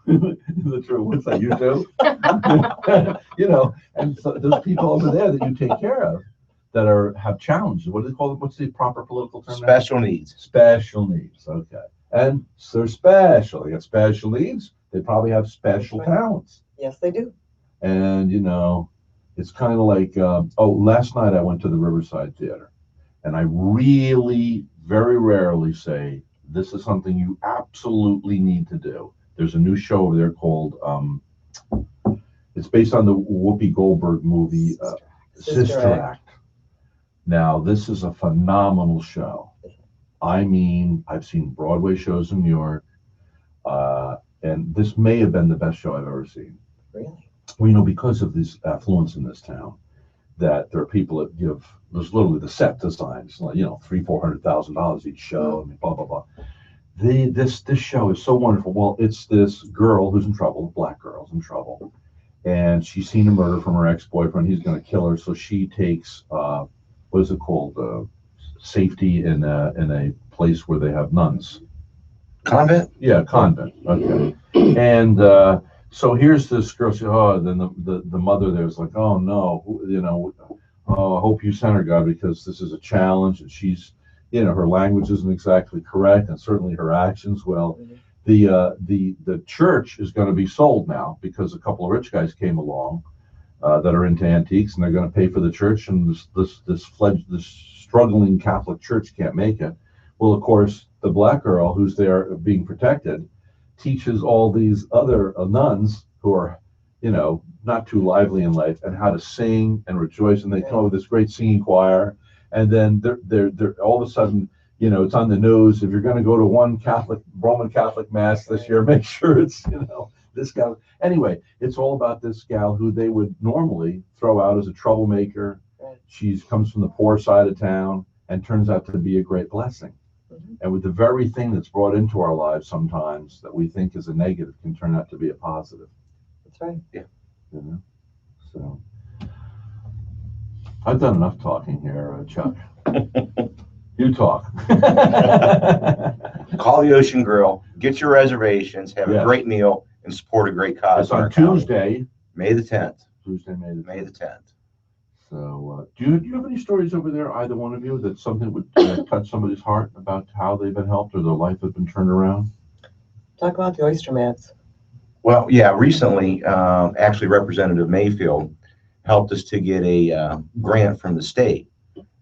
The truth. What's that, you too? And so there's people over there that you take care of that have challenges. What do they call it? What's the proper political term? Special needs. Special needs. Okay. And so they're special. They got special needs. They probably have special talents. Yes, they do. And, it's kind of like, last night I went to the Riverside Theater. And I really, very rarely say, this is something you absolutely need to do. There's a new show over there called, it's based on the Whoopi Goldberg movie, Sister Act. Now, this is a phenomenal show. I mean, I've seen Broadway shows in New York, and this may have been the best show I've ever seen. Really? Well, because of this affluence in this town, that there are people that there's literally the set designs, like, $300,000-$400,000 each show, and blah, blah, blah. This show is so wonderful. Well, it's this girl who's in trouble, black girl's in trouble, and she's seen a murder from her ex-boyfriend. He's going to kill her, so she takes, what is it called? Safety in a place where they have nuns. Convent? Yeah, convent. Okay. And so here's this girl. Then the mother there's like, oh no, I hope you sent her, God, because this is a challenge, and she's you know, her language isn't exactly correct, and certainly her actions. Well, the church is going to be sold now because a couple of rich guys came along that are into antiques, and they're going to pay for the church, and this struggling Catholic church can't make it. Well, of course, the black girl who's there being protected teaches all these other nuns who are, you know, not too lively in life, and how to sing and rejoice, and they come up with this great singing choir, and then they're all of a sudden, you know, it's on the nose. If you're going to go to one Roman Catholic mass this year, make sure it's, you know, this guy. Anyway, it's all about this gal who they would normally throw out as a troublemaker. She comes from the poor side of town and turns out to be a great blessing. And with the very thing that's brought into our lives sometimes that we think is a negative can turn out to be a positive. That's right. Yeah. You know? So I've done enough talking here, Chuck. You talk. Call the Ocean Grill, get your reservations, have a great meal, and support a great cause. It's on Tuesday, May the 10th. Tuesday, May the 10th. So, do you have any stories over there, either one of you, that something would touch somebody's heart about how they've been helped or their life has been turned around? Talk about the oyster mats. Well, yeah, recently, actually Representative Mayfield helped us to get a grant from the state.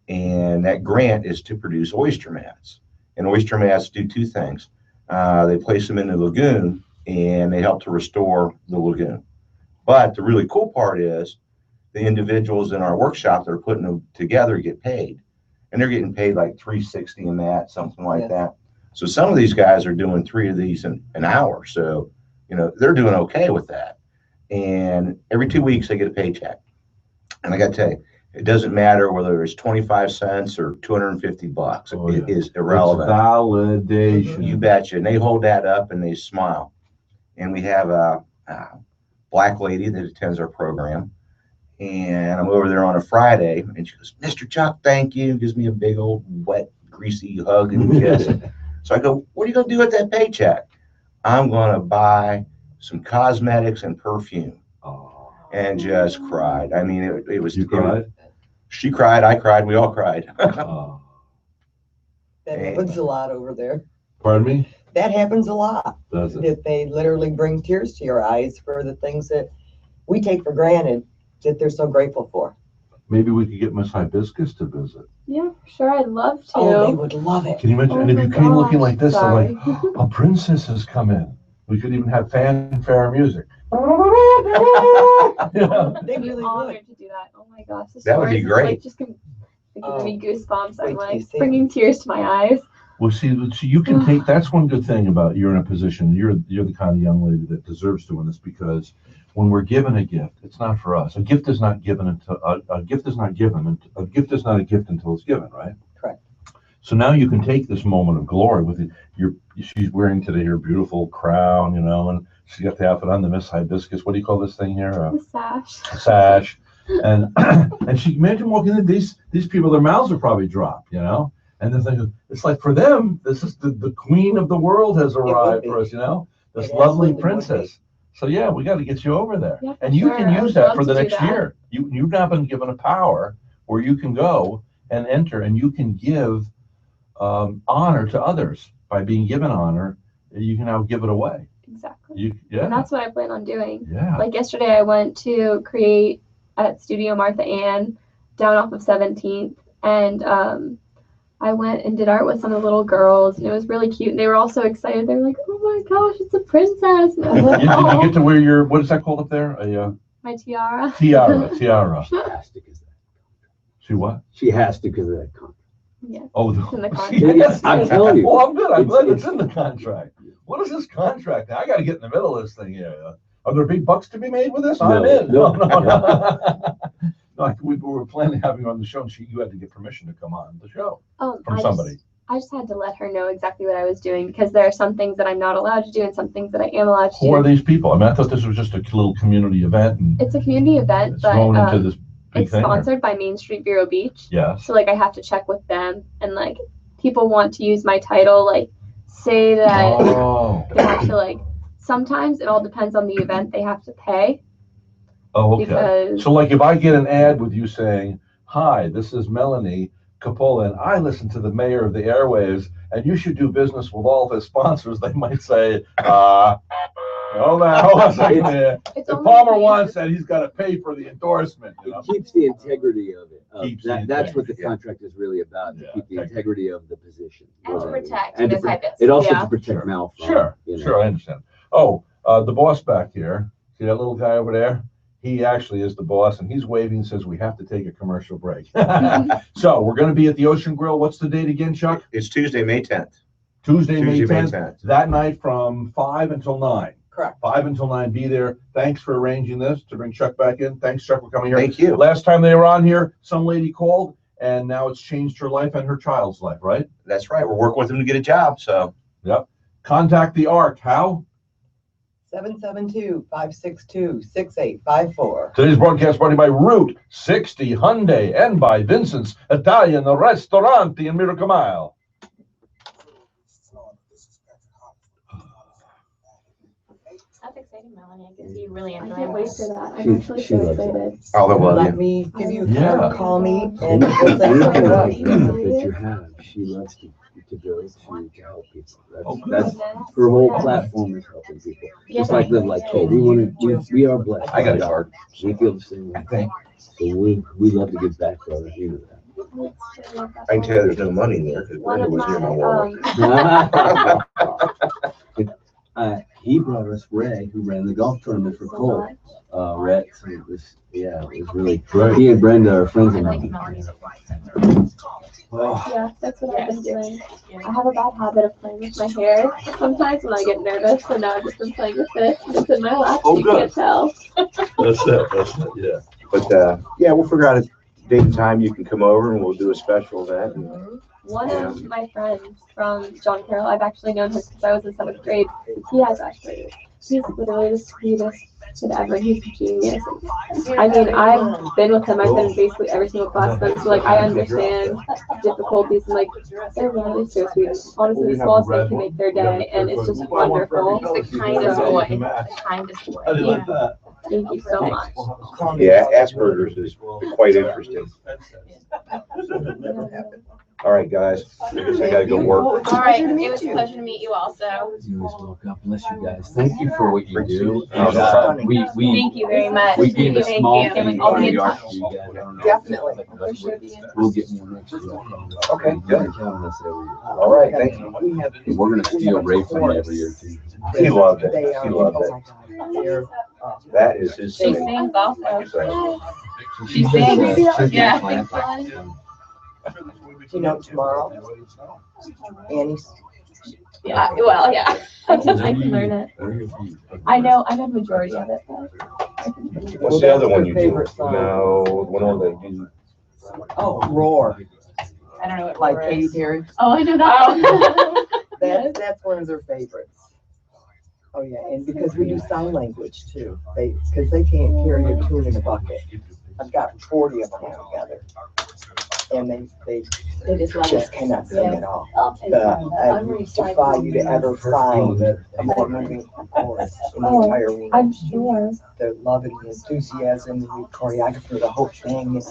And that grant is to produce oyster mats. And oyster mats do two things. They place them in the lagoon, and they help to restore the lagoon. But the really cool part is the individuals in our workshop that are putting them together get paid. And they're getting paid like $3.60 a mat, something like that. So some of these guys are doing 3 of these in an hour. So, you know, they're doing okay with that. And every 2 weeks they get a paycheck. And I got to tell you, it doesn't matter whether it's 25 cents or $250. Oh, It is irrelevant. It's validation. You betcha. And they hold that up and they smile. And we have a black lady that attends our program. And I'm over there on a Friday, and she goes, "Mr. Chuck, thank you." Gives me a big old wet, greasy hug and kiss. So I go, "What are you going to do with that paycheck?" "I'm going to buy some cosmetics and perfume." Oh. And just cried. I mean, it was. You cried? She cried. I cried. We all cried. Oh. That happens a lot over there. Pardon me? That happens a lot. Does it? That they literally bring tears to your eyes for the things that we take for granted that they're so grateful for. Maybe we could get Miss Hibiscus to visit. Yeah, sure, I'd love to. Oh, they would love it. Can you imagine? Oh And if my you came looking like this, sorry. I'm like, a princess has come in. We could even have fanfare music. Yeah. They I'd be really would. honored to do that. Oh my gosh, the That would be stories, great. Like, just giving me goosebumps. Wait I'm till you like see bringing tears to my eyes. Well, see, you can take. That's one good thing about you're in a position. You're the kind of young lady that deserves doing this, because when we're given a gift, it's not for us. A gift is not given until a gift is not given. A gift is not a gift until it's given, right? Correct. So now you can take this moment of glory with she's wearing today her beautiful crown, you know, and she got the outfit on, the Miss Hibiscus. What do you call this thing here? The sash. A sash. And and she imagine walking in. These people, their mouths are probably dropped, you know. And the thing is, it's like for them, this is the queen of the world has arrived for us, you know, this lovely princess. So yeah, we got to get you over there, Yeah, and you sure. can I use would that love for the to do next that. year. You've now been given a power where you can go and enter, and you can give honor to others by being given honor. You can now give it away. Exactly. And Yeah, that's what I plan on doing. yeah. Like yesterday, I went to create at Studio Martha Ann down off of 17th, and I went and did art with some of the little girls, and it was really cute. And they were all so excited. They were like, "Oh my gosh, it's a princess!" And I was like, Did you "Oh, get to wear your, what is that called up there? my tiara." Tiara. She has to because See what? she has to because of that contract. Yeah. Oh, It's in the contract. Yes, I'm yes. telling you. Well, I'm good. I'm glad it's It's- in the contract. What is this contract? I got to get in the middle of this thing here. Are there big bucks to be made with this? I'm in. No. No, we were planning having her on the show, and you had to get permission to come on the show from I somebody. I just had to let her know exactly what I was doing, because there are some things that I'm not allowed to do and some things that I am allowed to Who are do. these people? I mean, I thought this was just a little community event, and It's a community event, it's but thrown into this big it's thing. Or- sponsored by Main Street Vero Beach. Yes. So like I have to check with them, and like people want to use my title, like say that Oh. they have to, like, sometimes it all depends on the event, they have to pay Oh, okay. because So, like, if I get an ad with you saying, "Hi, this is Melanie. Coppola, and I listen to the mayor of the airwaves, and you should do business with all of his sponsors. They might say, hold on a second there. It's If only Palmer right. wants that, he's got to pay for the endorsement. You know? It keeps the integrity of it. Keeps the That's what the integrity, yeah. contract is really about, to Yeah, keep the integrity of the position. And to protect And to Miss pro- Hypus. It also Yeah. to protect Mal from, Sure, you know. sure, I understand. Oh, the boss back here, see that little guy over there? He actually is the boss, and he's waving and says we have to take a commercial break. So we're going to be at the Ocean Grill. What's the date again, Chuck? It's Tuesday, May 10th. Tuesday, May Tuesday, May 10th. 10th. That night from 5 until 9. Correct. 5 until 9, be there. Thanks for arranging this to bring Chuck back in. Thanks, Chuck, for coming here. Thank you. Last time they were on here, some lady called, and now it's changed her life and her child's life, right? That's right. We're working with them to get a job, so. Yep. Contact the ARC. How? 772-562-6854. Today's broadcast brought to you by Route 60 Hyundai and by Vincent's Italian Ristorante in Miracle Mile. That's exciting, Melanie. I can see you really I enjoying can't wait this. for that. She- I'm actually she so loves it. excited. Oh, they love Let you. me give you a Yeah. card, call me, and we'll Anything set it up. like that you have, she loves to go to help people. That's her whole platform is helping people. Just like Live Like Kate. We are blessed. I got a card. We feel the same way. So we love to give back to other people. I can tell you there's no money in there because One Brenda of was near my my, wallet. He brought us Ray, who ran the golf tournament for Cole. Rhett, so it was really Great. He and Brenda are friends I of like mine. Melanie's. yeah, that's what I've been doing. I have a bad habit of playing with my hair sometimes when I get nervous, so now I've just been playing with this. It's in my lap, Oh, you good. can't tell. That's it, yeah. But, yeah, we'll figure out a date and time you can come over and we'll do a special event. And One of my friends from John Carroll, I've actually known him since I was in 7th grade. He has actually, he's literally the sweetest kid ever. He's a genius. I mean, I've been with him. I've been in basically every single class with him, so like I understand difficulties and like they're really so sweet. Honestly, the smallest thing can make their day, and it's just wonderful. He's the kindest boy. The kindest boy. Yeah. Thank you so much. yeah, Asperger's is quite interesting. All right, guys. I guess I gotta go work. All right. It was a pleasure to meet you also. You as well. God bless you guys. Thank you for what you do. Oh, no And, we Thank you very much. we being a Thank small you. community, I'll be in we are touch. for you guys. I don't know. Definitely. We'll get more next year. Okay, good. You're telling us every year. All right, thank you. We have. And we're gonna steal Ray from you every year too. He loved it. They He are, loved oh it. my God, they're, That is his She thing. sings also. So, She sings. Yeah. you know, tomorrow, Annie's, Yeah. Well, yeah. I can learn it. I know the majority of it, but what's the other one you do? Favorite song. No, one of they do. oh, Roar, I don't know what by Roar Katy is. Perry. oh, I know that. That's one of their favorites. Oh, yeah, and because we do sign language too, because they can't carry a tune in a bucket. I've got 40 of them all together. And they They just love just it. cannot sing at all. I Unrecycled. defy you to ever find a more moving chorus in the entire room. I'm sure. The love and the enthusiasm, the choreography, the whole thing,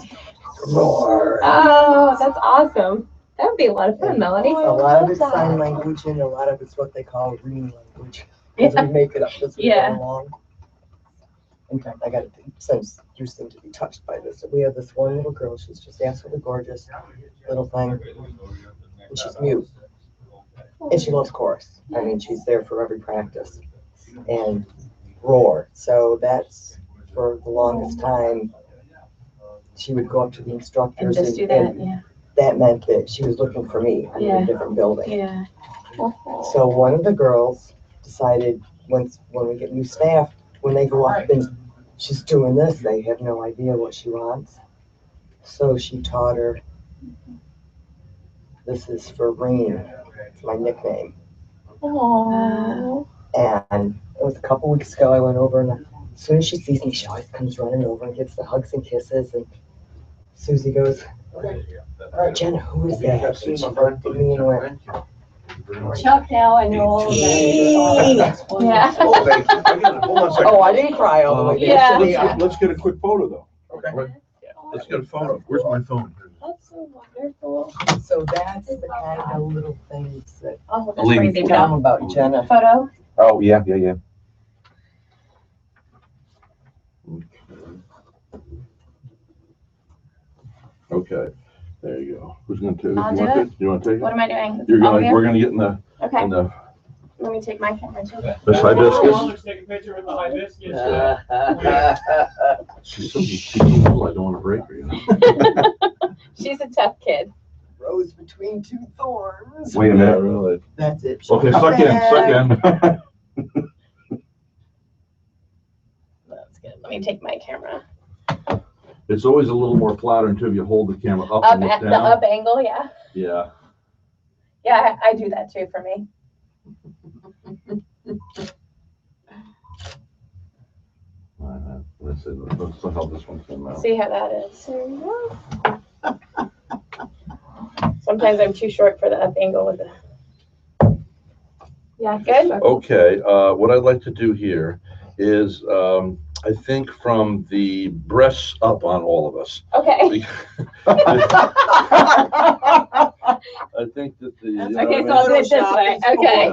roar. Oh, that's awesome. That would be a lot of fun, Melanie. A lot of it's sign language and a lot of it's what they call reading language. Because we make it up as we Yeah. go along. In fact, I got to since you seem to be touched by this. We have this one little girl, she's just absolutely gorgeous little thing. And she's mute. And she loves chorus. I mean, she's there for every practice. And roar. So that's for the longest time. She would go up to the And instructors just do that. Yeah. that meant that she was looking for me in Yeah. a different building. Yeah. So one of the girls decided when we get new staff, when they go up and she's doing this, they have no idea what she wants. So she taught her, this is for Rain, it's my nickname. Aww. And it was a couple weeks ago, I went over and as soon as she sees me, she always comes running over and gets the hugs and kisses. And Susie goes, Jenna, who is that? And she looked at me and went, Chuck, now I know all about Yeah. Oh, thank you. Hold on a second. oh, I didn't cry all the way Yeah. there. Let's get a quick photo though. Okay. Let's get a photo. Where's my phone? That's so wonderful. So that's the kind of little things that Oh, that's Leave. crazy. tell them about Jenna. Photo. Oh, yeah, yeah, yeah. Okay, there you go. Who's gonna take it? I'll You do want it. it? You wanna take What it? am I doing? You're All of gonna, you? we're gonna get in Okay. the Let me take my camera too. Miss Hibiscus. Take a picture with the hibiscus. She's so cool, I don't wanna break her, you know? She's a tough kid. Rose between two thorns. Wait a Yeah, minute. really. That's it. Okay, suck in. That's good. Let me take my camera. It's always a little more flatter until you hold the camera up Up and look at the down. up angle, yeah. Yeah. Yeah, I do that too for me. Let's see, let's see how this one's going out. See how that is. There you go. Sometimes I'm too short for the up angle with the. Yeah, good. Okay, what I'd like to do here is, I think from the breasts up on all of us. Okay. I think that the. Okay, so I'll do it this way. Okay.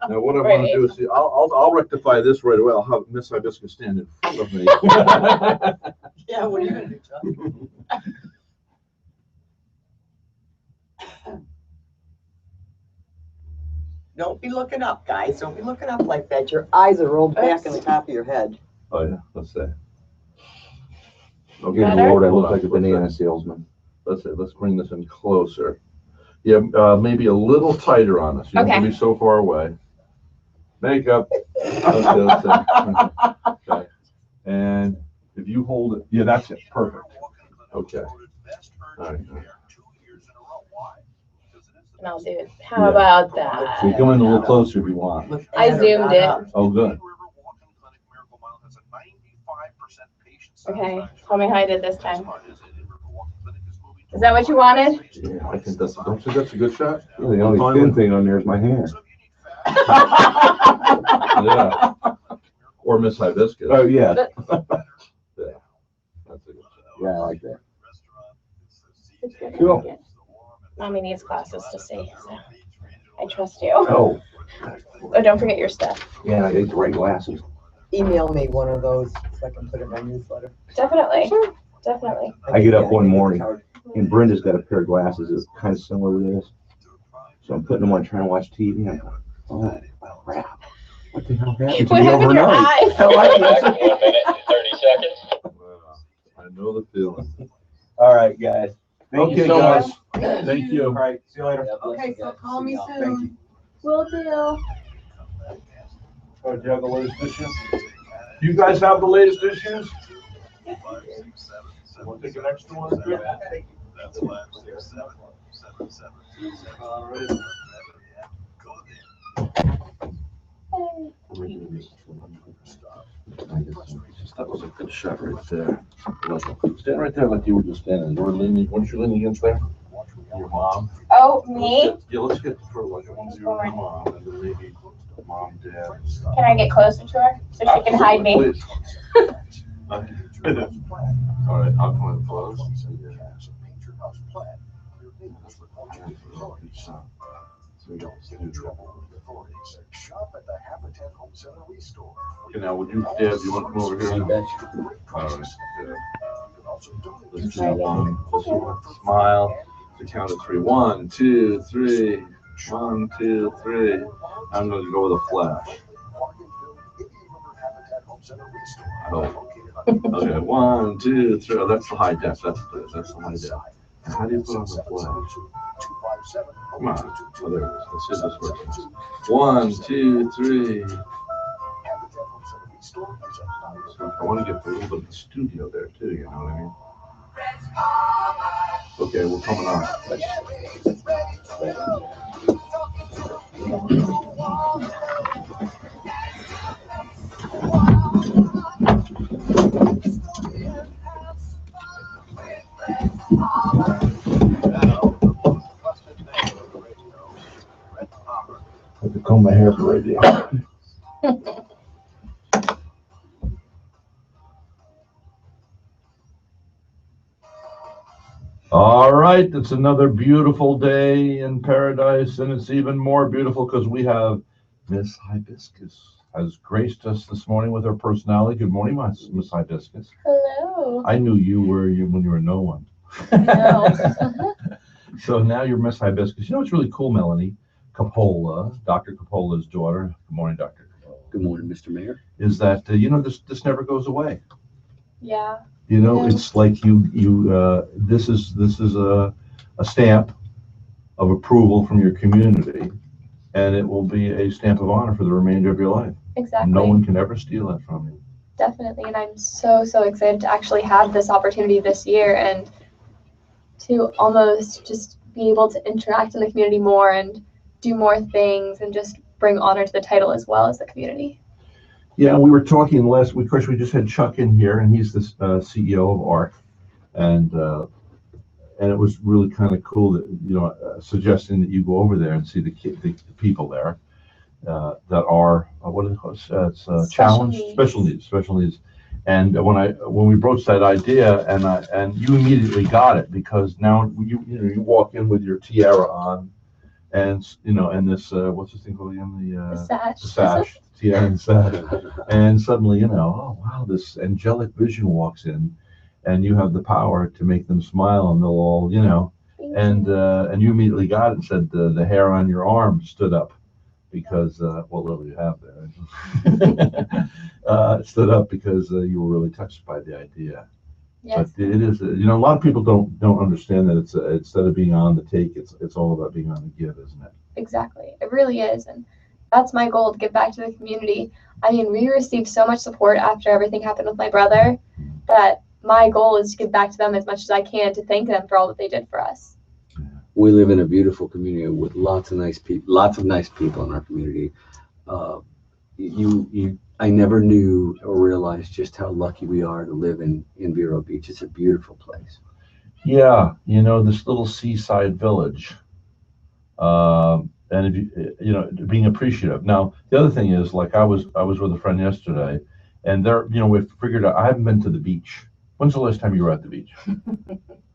Now, what I want to do is see, I'll rectify this right away. I'll have Miss Hibiscus stand in front of me. Yeah, what are you gonna do, John? Don't be looking up, guys. Don't be looking up like that. Your eyes are rolled back in the top of your head. Oh, yeah, let's see. Oh, good Better? Lord, I look like a banana salesman. Let's see, let's bring this in closer. Yeah, maybe a little tighter on us. You don't have to be so far away. Makeup. Let's see. Okay. And if you hold it, yeah, that's it. Perfect. Okay. All right. And I'll do it. How about that? So you come in a little closer if you want. Look I at her, zoomed not it. up. Oh, good. Okay, tell me how I did this time. Is that what you wanted? Yeah, I think that's, don't you think that's a good shot? Well, the only thin thing on there is my hair. Yeah. Or Miss Hibiscus. Oh, yeah. Yeah. That's a good shot. Yeah, I like that. It's good. Cool. Mommy needs glasses to see, so I trust you. Oh, Oh, don't forget your stuff. yeah, I got the right glasses. Email me one of those so I can put it in my newsletter. Definitely. Definitely. I get up one morning and Brenda's got a pair of glasses that's kind of similar to this. So I'm putting them on trying to watch TV. I'm like, oh, crap. What the hell happened to What me happened to your overnight? eye? Hell, I can't see. 1 minute and 30 seconds. I know the feeling. All right, guys. Thank you Okay, so guys. much. Thank you. All right, see you later. Okay, so call me Thank you. soon. Will do. Oh, do you have the latest issues? You guys have the latest issues? Want to take an extra one? All right. That was a good shot right there. Stand right there like you were just standing. You were leaning, weren't you leaning against there? Your mom? Oh, me? Yeah, let's get for like I want to do your mom and then maybe mom, dad. and stuff. Can I get closer to her so she can hide me? Please. All right, I'll come in close. Okay, now would you, Dad, you want to come over here? All right, good. Let's do smile. To count of 3. 1, 2, 3. 1, 2, 3. I'm going to go with a flash. Oh. Okay, 1, 2, 3. Oh, that's the high def. That's the high def. How do you put on the flash? Come on. Oh, there it is. Let's see if this works. 1, 2, 3. I want to get a little bit of the studio there too, you know what I mean? Okay, we're coming on. I have to comb my hair for radio. All right, it's another beautiful day in paradise, and it's even more beautiful because we have Miss Hibiscus has graced us this morning with her personality. Good morning, Miss Hibiscus. Hello. I knew you were when you were no one. I know. So now you're Miss Hibiscus. You know what's really cool, Melanie? Capola, Dr. Capola's daughter. Good morning, Dr. Capola. Good morning, Mr. Mayor. Is that this never goes away. Yeah. It's like this is a stamp of approval from your community, and it will be a stamp of honor for the remainder of your life. Exactly. No one can ever steal that from you. Definitely, and I'm so excited to actually have this opportunity this year and to almost just be able to interact in the community more and do more things and just bring honor to the title as well as the community. Yeah, we were talking last week. Of course, we just had Chuck in here, and he's the CEO of ARC, and it was really kind of cool that suggesting that you go over there and see the people there that are what is it called? It's challenged, special needs. And when we broached that idea, and you immediately got it because now you walk in with your tiara on, and this what's this thing called again? The sash. The sash, tiara and sash, and suddenly oh wow, this angelic vision walks in, and you have the power to make them smile, and they'll all and you immediately got it and said the hair on your arm stood up because what little you have there stood up because you were really touched by the idea. Yes. But it is a lot of people don't understand that it's instead of being on the take, it's all about being on the give, isn't it? Exactly, it really is, and that's my goal, to give back to the community. I mean, we received so much support after everything happened with my brother that my goal is to give back to them as much as I can, to thank them for all that they did for us. We live in a beautiful community with lots of nice people in our community. I never knew or realized just how lucky we are to live in Vero Beach. It's a beautiful place. Yeah, this little seaside village, and if being appreciative. Now, the other thing is, like I was with a friend yesterday, and we figured out I haven't been to the beach. When's the last time you were at the beach?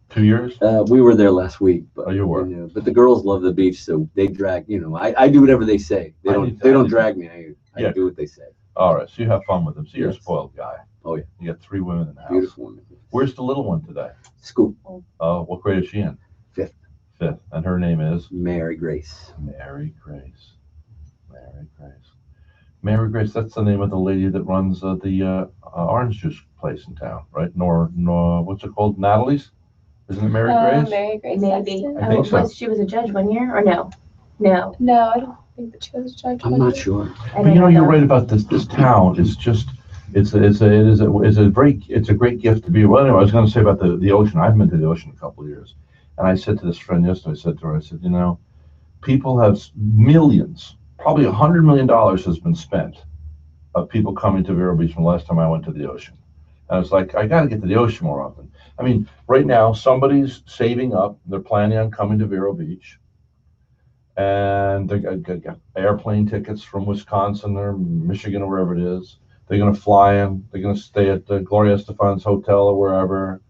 2 years? We were there last week, but you were. But the girls love the beach, so they drag. I do whatever they say. They don't drag me. I do what they say. All right, so you have fun with them. So you're Yes. a spoiled guy. Oh yeah. You got 3 women in the house. Beautiful women. Where's the little one today? School. What grade is she in? Fifth. And her name is Mary Grace. Mary Grace. Mary Grace. That's the name of the lady that runs the orange juice place in town, right? Nor what's it called? Natalie's. Isn't it Mary Grace? Mary Grace. Maybe. Sexton. I think so. She was a judge 1 year, or no? No. No, I don't think that she was a judge. I'm not sure. But you're right about this. This town is just it's a great gift to be. Well, anyway, I was going to say about the ocean. I haven't been to the ocean in a couple of years, and I said to this friend yesterday. I said, people have millions, probably $100 million has been spent of people coming to Vero Beach from the last time I went to the ocean. And it's like, I got to get to the ocean more often. I mean, right now, somebody's saving up. They're planning on coming to Vero Beach. And they got airplane tickets from Wisconsin or Michigan or wherever it is. They're going to fly in. They're going to stay at the Gloria Estefan's hotel or wherever.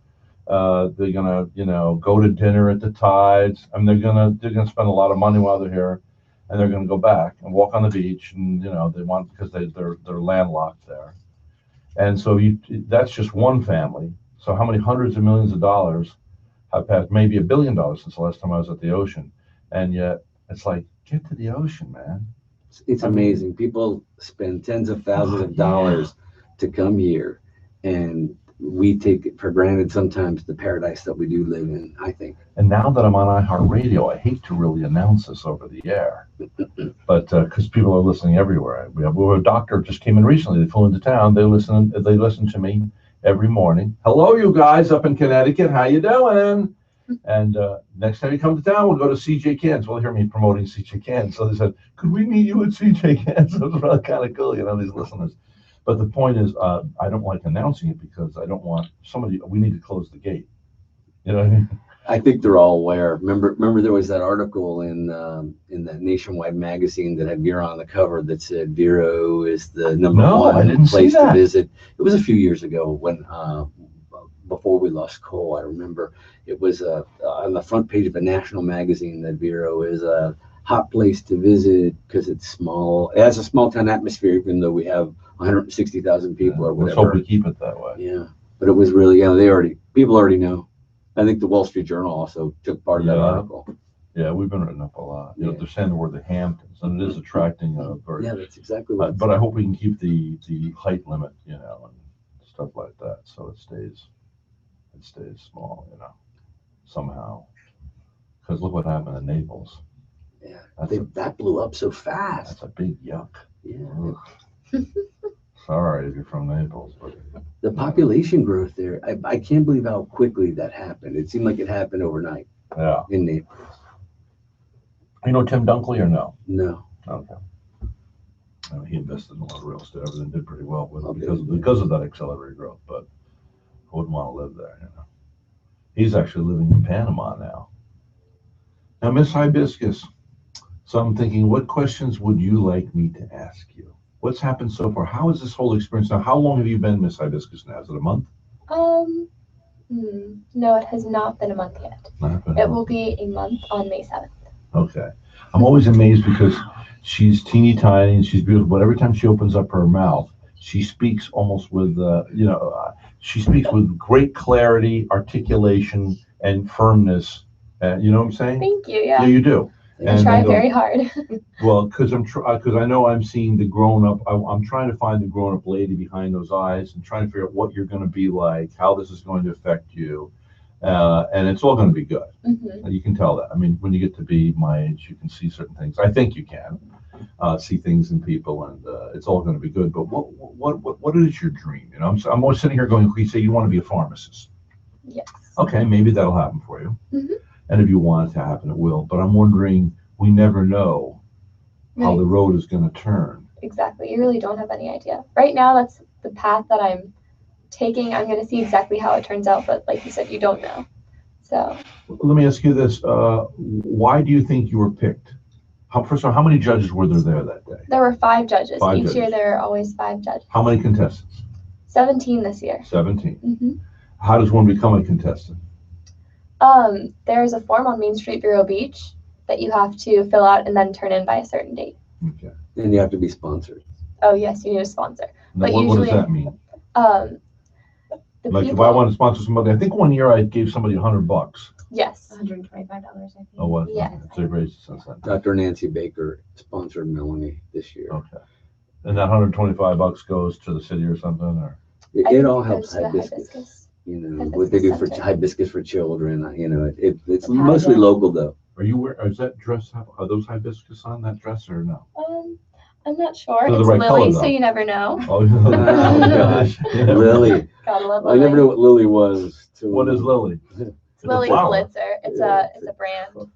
They're going to, go to dinner at the Tides. I mean, they're going to spend a lot of money while they're here. And they're going to go back and walk on the beach. And, they want, because they're landlocked there. And so that's just one family. So how many hundreds of millions of dollars have passed? Maybe $1 billion since the last time I was at the ocean. And yet it's like, get to the ocean, man. It's amazing. People spend tens of thousands of dollars to come here, and we take it for granted sometimes the paradise that we do live in, I think. And now that I'm on iHeartRadio, I hate to really announce this over the air, but because people are listening everywhere. We have a doctor just came in recently. They flew into town. They listen to me every morning. Hello, you guys up in Connecticut. How you doing? And next time you come to town, we'll go to CJ Cann's. We'll hear me promoting CJ Cann's. So they said, could we meet you at CJ Cann's? It was really kind of cool, these listeners. But the point is, I don't like announcing it because I don't want we need to close the gate. You know what I mean? I think they're all aware. Remember there was that article in that Nationwide magazine that had Vero on the cover that said Vero is the number one place to visit. It was a few years ago when before we lost Cole. I remember it was on the front page of a national magazine that Vero is a hot place to visit because it's small. It has a small town atmosphere, even though we have 160,000 people or Let's whatever. hope we keep it that way. Yeah, but it was really, people already know. I think the Wall Street Journal also took part of that article. Yeah, we've been written up a lot. You know, Yeah. they're saying the word the Hamptons, and it is attracting a very. Yeah, that's exactly what. But I hope we can keep the height limit, you know, and stuff like that, so it stays small, you know, somehow. Because look what happened in Naples. Yeah, That's that blew up so fast. That's a big yuck. Yeah. Ugh. Sorry if you're from Naples, but The population growth there, I can't believe how quickly that happened. It seemed like it happened overnight yeah. in Naples. You know Tim Dunkley or no? No. Okay. He invested in a lot of real estate. Everything did pretty well with it Okay. because of that accelerated growth. But I wouldn't want to live there. You know, he's actually living in Panama now. Now, Miss Hibiscus. So I'm thinking, what questions would you like me to ask you? What's happened so far? How is this whole experience now? How long have you been Miss Hibiscus now? Is it a month? No, it has not been a month yet. It will be a month on May 7th. Okay. I'm always amazed because she's teeny tiny and she's beautiful, but every time she opens up her mouth, she speaks almost with, she speaks with great clarity, articulation, and firmness. You know what I'm saying? Thank you. Yeah. Yeah, you do. I try very hard. Well, because I know I'm seeing the grown up. I'm trying to find the grown up lady behind those eyes and trying to figure out what you're going to be like, how this is going to affect you, and it's all going to be good. Mm-hmm. You can tell that. I mean, when you get to be my age, you can see certain things. I think you can see things in people, and it's all going to be good. But what is your dream? You know, I'm always sitting here going, you say you want to be a pharmacist. Yes. Okay, maybe that'll happen for you. Mm-hmm. And if you want it to happen, it will. But I'm wondering, we never know how the road is going to turn. Exactly. You really don't have any idea. Right now, that's the path that I'm taking. I'm going to see exactly how it turns out. But like you said, you don't know. So let me ask you this. Why do you think you were picked? First of all, how many judges were there that day? There were 5 judges. Five Each judges. year, there are always 5 judges. How many contestants? 17 this year. 17. Mm-hmm. How does one become a contestant? There's a form on Main Street, Vero Beach, that you have to fill out and then turn in by a certain date. Okay. And you have to be sponsored. Oh yes, you need a sponsor. Now, But what usually, does that mean? The Like if people, I want to sponsor somebody, I think one year I gave somebody $100. yes. $125, I think. Oh, what? Yes. They've raised it since then. Dr. Nancy Baker sponsored Melanie this year. Okay. And that $125 goes to the city or something, or? It, I think it all it helps goes to the hibiscus. You know, what they do for Center. hibiscus for children, you know, it's The mostly pageant. local though. Is that dress, are those hibiscus on that dress or no? I'm not sure. They're the It's right Lily, color, so though. you never know. Oh, gosh. Yeah. Lily. Gotta love I Lily. never knew what Lily was. Till What is Lily? It's Lily flower. Pulitzer. It's a brand.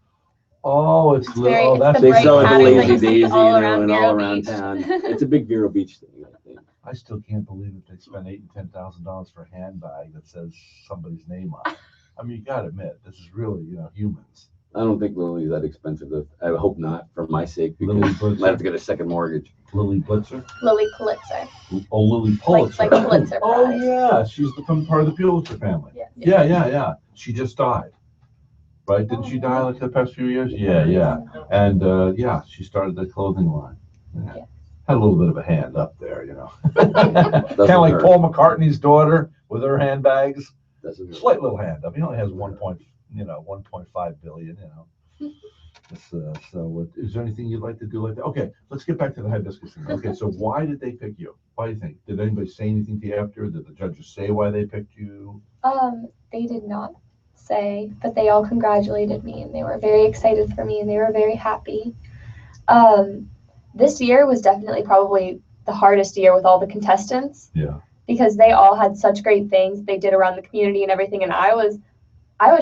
Oh, it's It's very- oh, it's that's the They bright sell it at pattern that Lazy you see Daisy, all you know, around and Vero all around Beach. town. It's a big Vero Beach thing, I think. I still can't believe that they spent $8,000 and $10,000 for a handbag that says somebody's name on it. I mean, you got to admit, this is really, humans. I don't think Lily's that expensive. I hope not, for my sake, Lily because I Blitzer. might have to get a second mortgage. Lily Blitzer? Lily Pulitzer. Oh, Lily Pulitzer. Like Pulitzer Oh, Prize. yeah, she's part of the Pulitzer family. Yeah. Yeah. She just died. Right? Didn't she die like the past few years? Yeah. And she started the clothing line. Yeah. Had a little bit of a hand up there, kind of like hurt. Paul McCartney's daughter with her handbags. Doesn't hurt. Slight little hand up. He only has 1.5 billion. Is there anything you'd like to do like that? Okay, let's get back to the hibiscus thing. Okay, so why did they pick you? Why do you think? Did anybody say anything to you after? Did the judges say why they picked you? They did not say, but they all congratulated me and they were very excited for me and they were very happy. This year was definitely probably the hardest year with all the contestants. Yeah. Because they all had such great things they did around the community and everything, and I was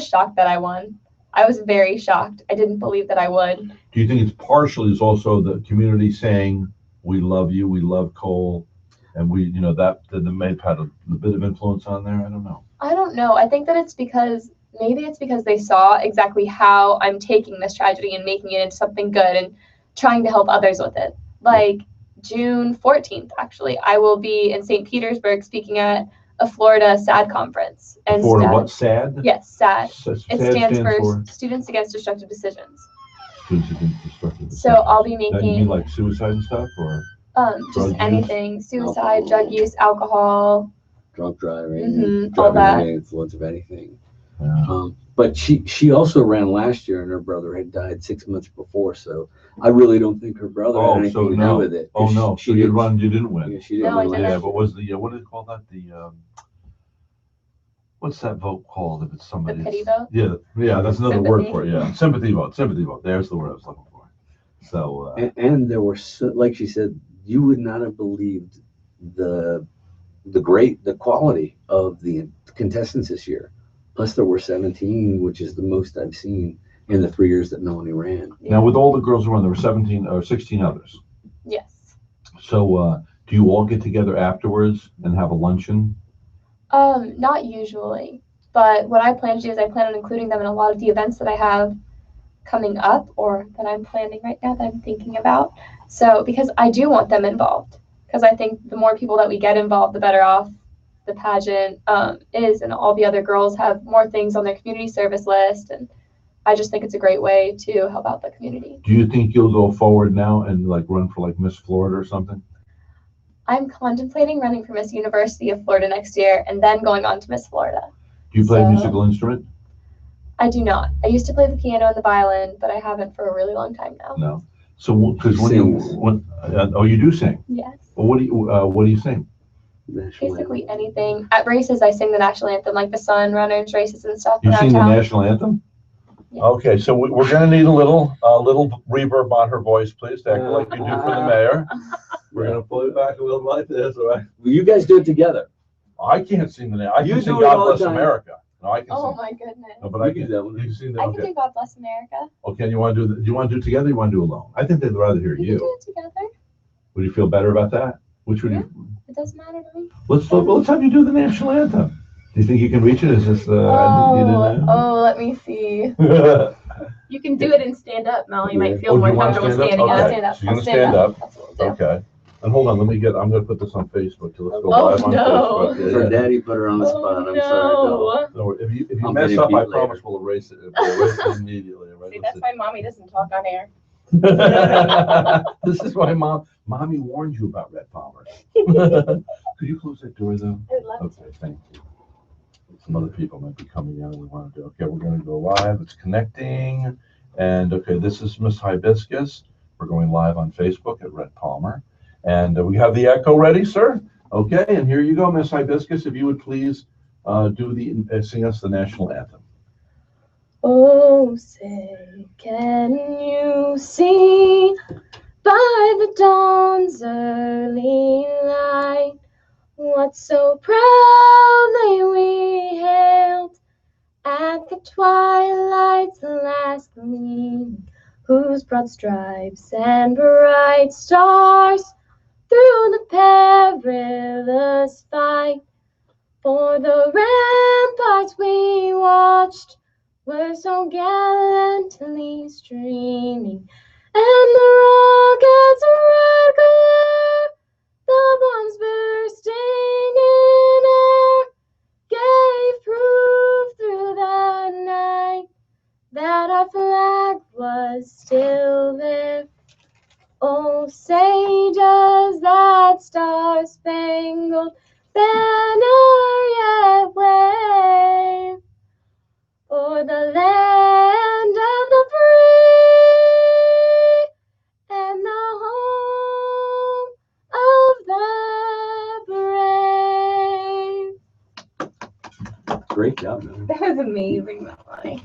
shocked that I won. I was very shocked. I didn't believe that I would. Do you think it's partially is also the community saying we love you, we love Cole, and we that may have had a bit of influence on there? I don't know. I don't know. I think that maybe it's because they saw exactly how I'm taking this tragedy and making it into something good and trying to help others with it. Like June 14th, actually, I will be in St. Petersburg speaking at a Florida SAD conference. And Florida what? SAD? Yes, SAD. SAD It stands for Students Against Destructive Decisions. Students Against Destructive Decisions. So I'll be making. You mean like suicide and stuff, or? Just anything: suicide, drug use, alcohol, drunk driving, all driving that. under the influence of anything. Yeah. But she also ran last year, and her brother had died 6 months before. So I really don't think her brother had anything to do with it. Oh no! She you didn't. You didn't win. Yeah, she didn't No, I win didn't. last Yeah, year. but was the what do you call that? The what's that vote called if it's somebody? The pity vote? Yeah, that's another word Sympathy. for it. Yeah, sympathy vote. Sympathy vote. There's the word I was looking for. So. And there were, like she said, you would not have believed the quality of the contestants this year. Plus, there were 17, which is the most I've seen in the 3 years that Melanie ran. Now, with all the girls who run, there were 17 or 16 others. Yes. So, do you all get together afterwards and have a luncheon? Not usually, but what I plan to do is I plan on including them in a lot of the events that I have coming up or that I'm planning right now that I'm thinking about. So, because I do want them involved, because I think the more people that we get involved, the better off the pageant is, and all the other girls have more things on their community service list, and I just think it's a great way to help out the community. Do you think you'll go forward now and like run for like Miss Florida or something? I'm contemplating running for Miss University of Florida next year and then going on to Miss Florida. Do you play a musical instrument? I do not. I used to play the piano and the violin, but I haven't for a really long time now. No. So, because you do sing. Yes. Well, what do you sing? Basically anything. At races, I sing the national anthem, like the Sun Runners races and stuff. You around sing town. the national anthem? Yeah. Okay, so we're going to need a little reverb on her voice, please, to act like you do for the mayor. We're going to pull it back a little like this, all right? Well, you guys do it together. I can't sing the I You can do sing it God all the Bless time. America. No, I can Oh sing. my goodness. No, but I You can can do that one. You can sing that. I can Okay. do God Bless America. Okay, you want to do it together? Or you want to do it alone? I think they'd rather hear We you. can do it together. Would you feel better about that? Which would you? It doesn't matter to me. Let's have you do the national anthem. Do you think you can reach it? Is this let me see. You can do it and stand up, Mel. You might feel Oh, do more you wanna comfortable stand up? standing Okay. up. I'll stand up. So you're I'll gonna stand stand up. That's what we'll do. Okay. And hold on, I'm gonna put this on Facebook too. Let's go Oh, live on no. Facebook. Her daddy put her on the spot. I'm sorry, So if you I'm mess gonna up, I beat promise we'll erase it. We'll erase it immediately. Right? See, that's why mommy doesn't talk on air. This is why mommy warned you about Rhett Palmer. Could you close that door though? I would love Okay, thank you. Some other people might be coming in. We want to do. Okay, we're going to go live. It's connecting. And okay, this is Miss Hibiscus. We're going live on Facebook at Rhett Palmer. And we have the echo ready, sir. Okay, and here you go, Miss Hibiscus. If you would please sing us the national anthem. Oh, say, can you see by the dawn's early light what so proudly we hailed at the twilight's last gleam, whose broad stripes and bright stars through the perilous fight for the ramparts we watched were so gallantly streaming, and the rockets' red glare, the bombs bursting in air, gave proof through the night that our flag was still there. Oh, say does that star-spangled banner yet wave o'er the land of the free and the home of the brave? Great job, man. That was amazing, Melanie.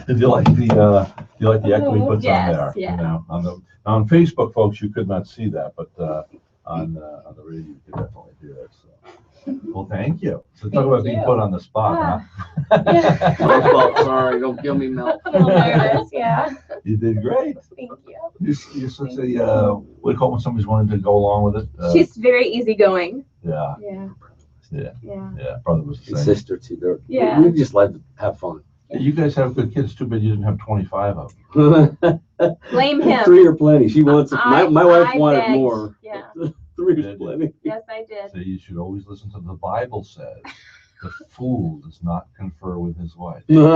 Did you like the echo he puts Yes, on there? yeah. You know, on Facebook, folks, you could not see that, but on the radio, you could definitely hear it. So. Well, thank you. So talk about being put on the spot, huh? My fault. Sorry. Don't kill me, Mel. I'm a little nervous, yeah. You did great. Thank you. You're such a what do you call it when somebody's wanting to go along with it? She's very easygoing. Yeah, Yeah. brother was the Your same. sister too. They're, Yeah. We just like to have fun. You guys have good kids too, but you didn't have 25 of them. Blame him. 3 are plenty. She wants. My wife I wanted begged. more. Yeah. 3 There's plenty. Yes, I did. So you should always listen to the Bible says, the fool does not confer with his wife. Be fruitful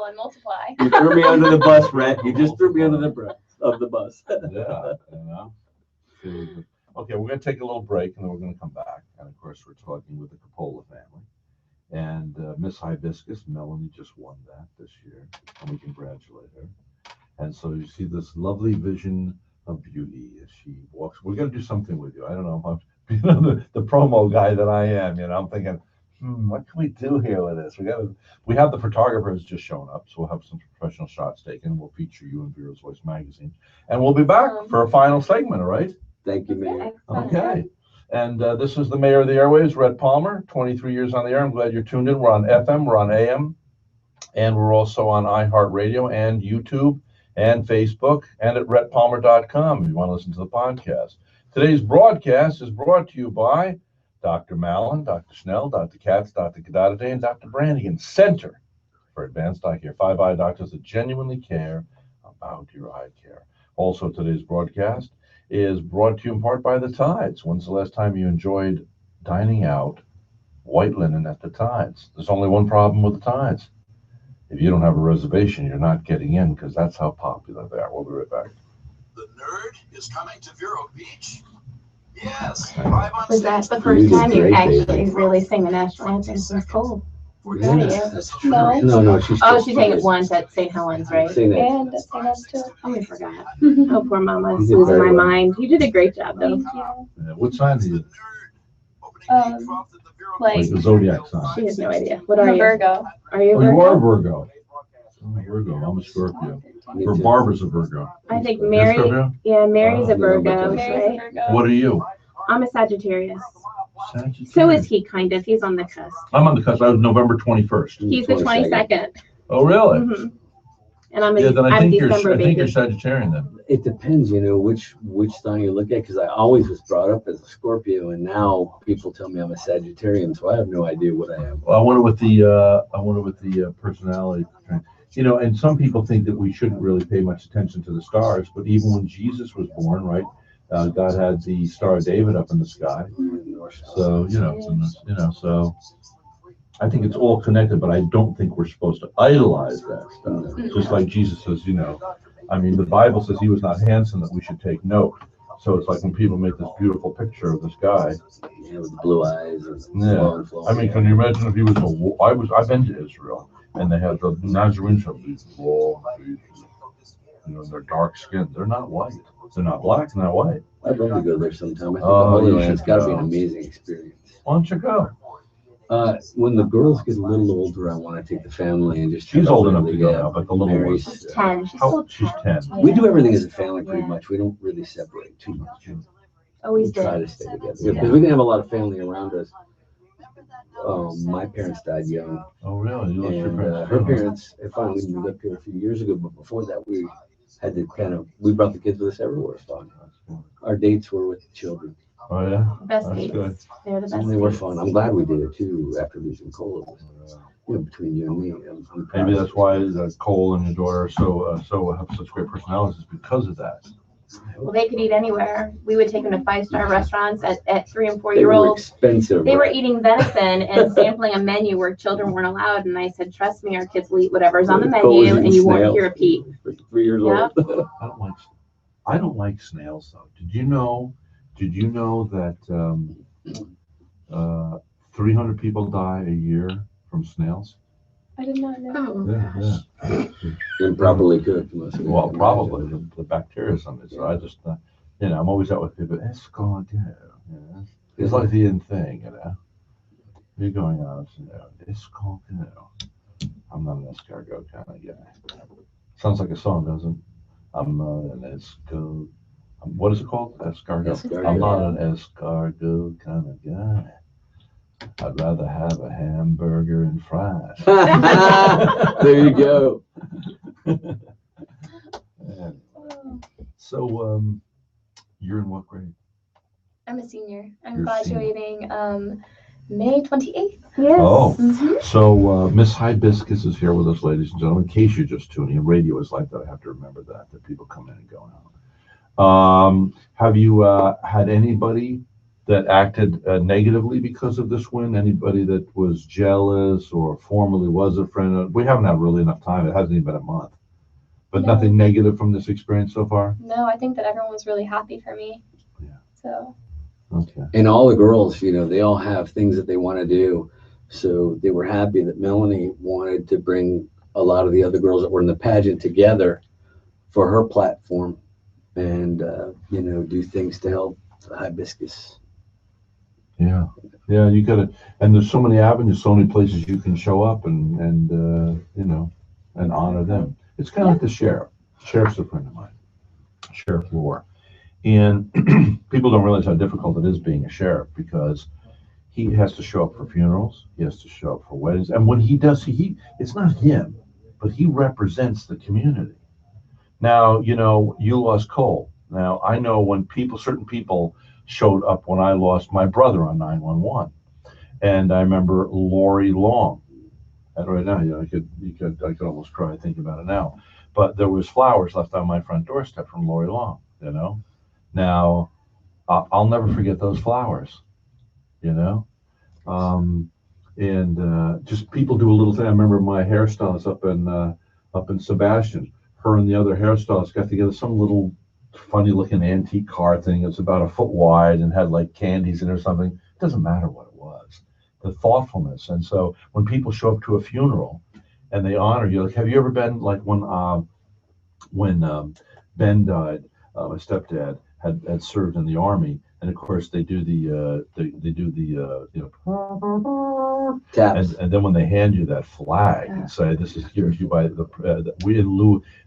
and multiply. You threw me under the bus, Rhett. You just threw me under the bus. Yeah, you know. Okay, we're going to take a little break and then we're going to come back. And of course, we're talking with the Coppola family. And Miss Hibiscus, Melanie just won that this year, and we congratulate her. And so you see this lovely vision of beauty as she walks. We're going to do something with you. I don't know if I'm the promo guy that I am. I'm thinking, what can we do here with this? We have the photographers just shown up, so we'll have some professional shots taken. We'll feature you in Vera's Voice magazine, and we'll be back for a final segment. All right? Thank you, Mayor. Okay. And this is the mayor of the airwaves, Rhett Palmer, 23 years on the air. I'm glad you're tuned in. We're on FM, we're on AM, and we're also on iHeartRadio and YouTube and Facebook and at rhettpalmer.com if you want to listen to the podcast. Today's broadcast is brought to you by Dr. Mallon, Dr. Schnell, Dr. Katz, Dr. Gadadaday, and Dr. Brannigan, Center for Advanced Eye Care. 5 eye doctors that genuinely care about your eye care. Also, today's broadcast is brought to you in part by the Tides. When's the last time you enjoyed dining out white linen at the Tides? There's only one problem with the Tides. If you don't have a reservation, you're not getting in because that's how popular they are. We'll be right back. The nerd is coming to Vero Beach. Yes. Was that the first time you actually really sang the national anthem since Cole? Yeah, that's true. No, she's sang it once at St. Helens, right? Sing that. And at St. Anne's too. Oh, I forgot. Oh, poor Mama's losing my mind. You did a great job, though. Thank you. Yeah, what sign are you? Like the zodiac sign. She has no idea. What I'm are a you? Virgo. Are you a Oh, Virgo? you are a Virgo. I'm a Virgo. I'm a Scorpio. Or Barbara's a Virgo. I think You're Mary. Scorpio? Yeah, Mary's a Oh, Virgo, Mary's a right? Virgo. What are you? I'm a Sagittarius. Sagittarius. So is he, kind of. He's on the cusp. I'm on the cusp. I was November 21st. He's the 22nd. Oh, really? Mhm. And I'm a Yeah, then I I'm think you're December baby. Sagittarian then. It depends, which sign you look at, because I always was brought up as a Scorpio, and now people tell me I'm a Sagittarian, so I have no idea what I am. Well, I wonder what the personality. And some people think that we shouldn't really pay much attention to the stars, but even when Jesus was born, right? God had the Star of David up in the sky. So so I think it's all connected, but I don't think we're supposed to idolize that stuff. Just like Jesus says, the Bible says he was not handsome that we should take note. So it's like when people make this beautiful picture of this guy. Yeah, with the blue eyes. And Yeah. Can you imagine if he was I've been to Israel and they have the Nazarenes have these long faces. They're dark skinned. They're not white. They're not black, not white. I'd love to go there sometime. I think Oh, the Holy you Land's should got to be go. an amazing experience. Why don't you go? When the girls get a little older, I want to take the family and just. She's old enough really to go get now, but the little Mary's, one. She's 10. She's How, still she's 10. We do everything as a family pretty much. We don't really separate too much. always We try did. to stay together because we didn't have a lot of family around us. My parents died young, Oh, really? You lost your and parents? her parents had finally moved up here a few years ago. But before that, we had to we brought the kids with us everywhere. So our dates were with the children, Oh, yeah? Best That's dates. good. They're the best. and they were dates. fun. I'm glad we did it too after losing Cole. Between you and me, I'm proud Maybe of that's it. why Cole and your daughter are so have such great personalities, is because of that. Well, they could eat anywhere. We would take them to 5-star restaurants at 3 and 4 They year were olds. expensive. They were right? eating venison and sampling a menu where children weren't allowed. And I said, trust me, our kids will eat whatever's on the Cole was menu eating and you won't snails hear a peep. for 3 years Yep. old. I don't like snails though. Did you know that 300 people die a year from snails? I did not know. Yeah. Improperly cooked. Well, probably the bacteria or something. So I just, I'm always out with people. Escargot. It's like the in thing, You're going on, escargot. I'm not an escargot kind of guy. Sounds like a song, doesn't it? I'm not an escargot. What is it called? Escargot. Escargot. I'm not an escargot kind of guy. I'd rather have a hamburger and fries. There you go. So, you're in what grade? I'm a senior. I'm You're a senior. graduating May 28th. Yes. Oh, Mhm. so Miss Hibiscus is here with us, ladies and gentlemen. In case you're just tuning in, radio is like that. I have to remember that people come in and go out. Have you had anybody that acted negatively because of this win? Anybody that was jealous or formerly was a friend? We haven't had really enough time. It hasn't even been a month. But No. nothing negative from this experience so far? No, I think that everyone was really happy for me. Yeah. So. Okay. And all the girls, you know, they all have things that they want to do. So they were happy that Melanie wanted to bring a lot of the other girls that were in the pageant together for her platform and, you know, do things to help the hibiscus. Yeah. Yeah, you gotta, and there's so many avenues, so many places you can show up and you know, and honor them. It's kind of like the sheriff. Sheriff's a friend of mine, Sheriff Lore. And people don't realize how difficult it is being a sheriff because he has to show up for funerals, he has to show up for weddings, and when he does, it's not him, but he represents the community. Now, you know, you lost Cole. Now, I know when certain people showed up when I lost my brother on 911, and I remember Lori Long. And right now, you know, I could almost cry thinking about it now. But there was flowers left on my front doorstep from Lori Long. You know, now I'll never forget those flowers. You know, and just people do a little thing. I remember my hairstylist up in Sebastian. Her and the other hairstylist got together some little funny looking antique car thing. It's about a foot wide and had like candies in it or something. It doesn't matter what it was. The thoughtfulness. And so when people show up to a funeral and they honor you, like, have you ever been like when Ben died? My stepdad had served in the army, and of course they do the you know, Taps. and then when they hand you that flag and say, "This is here to you by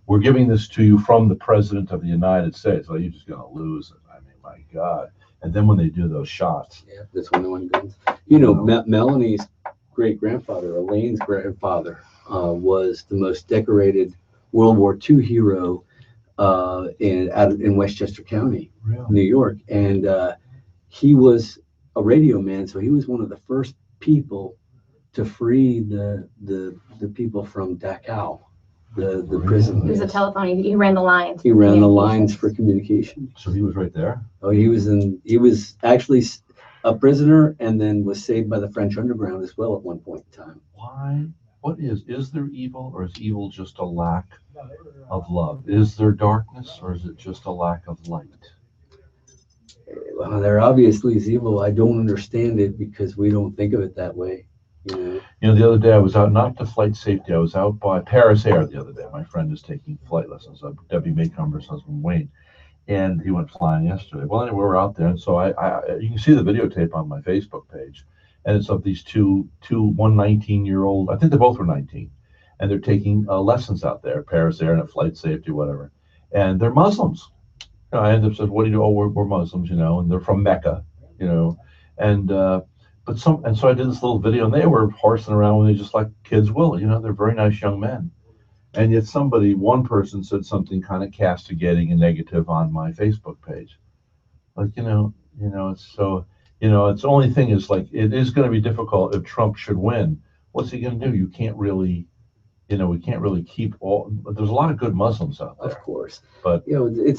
we're giving this to you from the President of the United States." Well, you're just gonna lose it. I mean, my God. And then when they do those shots, Yeah, that's when the one guns. You know, Melanie's great grandfather, Elaine's grandfather, was the most decorated World War II hero in Westchester County, really? New York, and he was a radio man, so he was one of the first people to free the people from Dachau, the Really? prison. He was a telephone. He ran the lines. He ran the lines for communication. So he was right there. Oh, he was actually a prisoner and then was saved by the French underground as well at one point in time. Why? What is there evil, or is evil just a lack of love? Is there darkness, or is it just a lack of light? Well, there obviously is evil. I don't understand it because we don't think of it that way. You know, the other day I was out, not to flight safety, I was out by Paris Air the other day. My friend is taking flight lessons, Debbie Maycomber's husband, Wayne, and he went flying yesterday. Well, anyway, we were out there, and so you can see the videotape on my Facebook page, and it's of these one 19-year-old, I think they both were 19, and they're taking lessons out there, Paris Air and at flight safety, whatever, and they're Muslims. You know, I ended up saying, "What do you do?" "Oh, we're Muslims," you know, and they're from Mecca, you know, and so I did this little video, and they were horsing around with me just like kids will, you know. They're very nice young men, and yet one person said something kind of castigating and negative on my Facebook page, like you know, it's so, you know, it's the only thing is like it is going to be difficult if Trump should win. What's he going to do? You can't really. You know, we can't really keep all. There's a lot of good Muslims out there, Of course, but you know, it's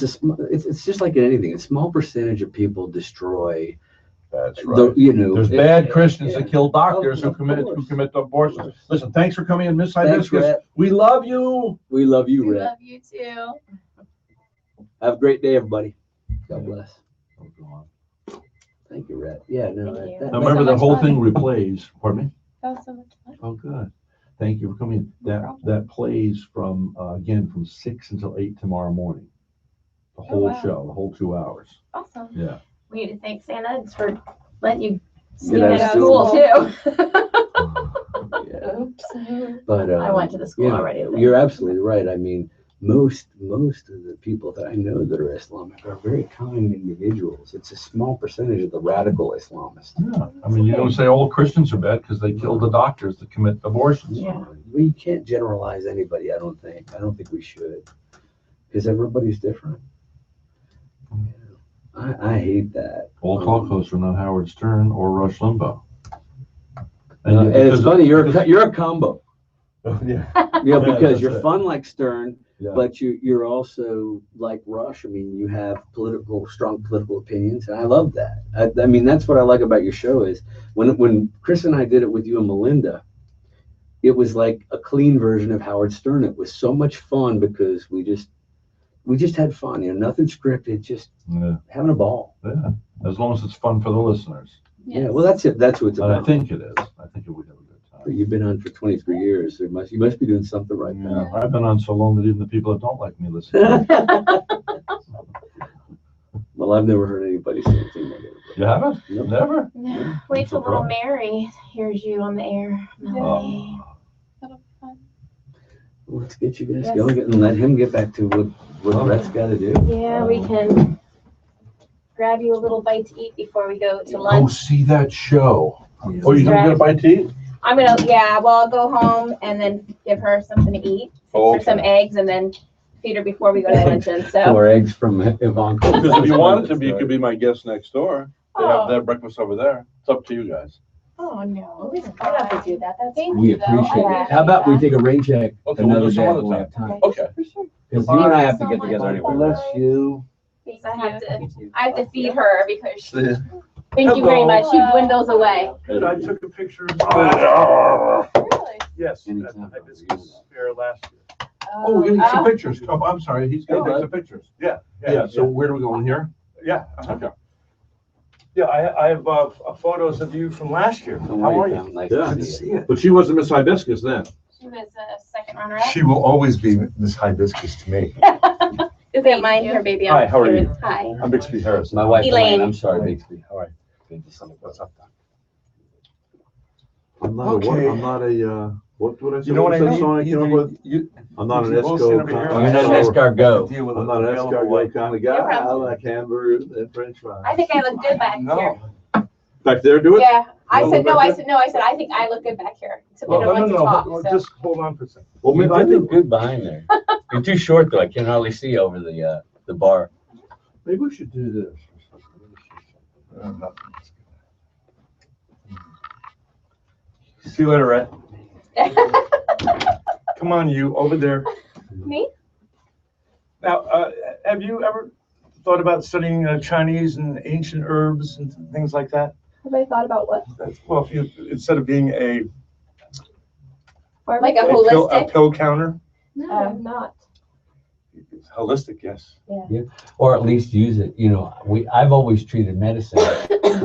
just like in anything. A small percentage of people destroy. that's right. You know, There's bad Christians that kill doctors Of who course. commit abortions. Listen, thanks for coming in, Miss Thanks, Hibiscus. Rhett. We love you. We love you, We Rhett. love you too. Have a great day, everybody. God bless. Oh, God. Thank you, Rhett. Yeah, no. Thank you. that- Now remember, so the much whole fun. thing replays. Pardon me. That was so much fun. Oh, good. Thank you for coming. No That problem. plays from again from 6 until 8 tomorrow morning. The whole wow. show, the whole 2 hours. Awesome. Yeah. We need to thank Santa for letting you see Get out at of school too. Yeah. Oops. But I went to the school you know, already today. You're absolutely right. I mean, most of the people that I know that are Islamic are very kind individuals. It's a small percentage of the radical Islamists. Yeah. I mean, you don't say all Christians are bad because they kill the doctors that commit abortions. Yeah, we can't generalize anybody. I don't think we should, because everybody's different. I hate that. All talk hosts are not Howard Stern or Rush Limbaugh. And it's because- funny, you're a combo. Yeah. Yeah, because that's you're it. fun like Stern, Yeah. but you're also like Rush. I mean, you have strong political opinions, and I love that. I mean, that's what I like about your show is when Chris and I did it with you and Melinda, it was like a clean version of Howard Stern. It was so much fun because we just had fun. You know, nothing scripted, just Yeah. having a ball. Yeah. As long as it's fun for the listeners. Yeah, well, that's it. That's what it's And I about. think it is. I think it would have a good time. You've been on for 23 years. You must be doing something right Yeah, now. I've been on so long that even the people that don't like me listen. Well, I've never heard anybody say anything negative. You haven't? Nope. Never? No. Wait till little Mary hears you on the air, Melanie. That'll be fun. Let's get you guys Yes. going and let him get back to what Okay. Rhett's got to do. Yeah, we can grab you a little bite to eat before we go to Go lunch. see that show. Yeah. Oh, you're gonna get a bite to eat? I'm gonna, I'll go home and then give her something to eat, fix her some eggs, and then feed her before we go to luncheon. So, Or eggs from Ivanka. Because if you wanted to be, you could be my guest next door. They have oh, their breakfast over there. It's up to you guys. oh no, we don't have to do that. That's We appreciate I it. How about we take a rain check Okay, we'll another do some day other when we time. have time? Okay. Because you and I have to So get much together anyway. Bless you. I have to feed her because See ya. thank you very much. She dwindles away. Good, I took a picture. Really? Yes, at Anytime. the hibiscus fair last year. Oh, we're getting some pictures. Oh, I'm sorry. He's gonna take some pictures. Yeah, Yeah, so where do we go in here? Yeah. Okay. Yeah, I have photos of you from last year. How are you? Nice Yeah. to Good to see see you. you. But she wasn't Miss Hibiscus then. She was a second runner-up. She will always be this hibiscus to me. Is that mine here, baby? Hi, how are you? Hi. I'm Bixby Harris. My wife, Elaine. Elaine. I'm sorry, Bixby. All right. Good to see you. What's up, Doc? I'm not Okay. I'm not a, what would I say? You know what I What's that mean? song I came up with? I'm not an you both stand over here. escargot. Oh, you're not an escargot. Deal with I'm not an available escargot light. kind of guy. No I problem. like hamburgers and french fries. I think I look good back here. No. Back there, do it? Yeah, I You said look no. back I said no. I said I think I look good back here. Except we Well, don't no, like no, to talk. no. So. Just hold on for a second. Well, maybe I You think, look good behind there. You're too short though. I can hardly see over the bar. maybe we should do this. No. See you later, Rhett. Come on, you over there. Me? Now, have you ever thought about studying Chinese and ancient herbs and things like that? Have I thought about what? Well, if you, instead of being a Like a pill, holistic? pill counter, No, I'm not. holistic, yes. Or at least use it. You know, I've always treated medicine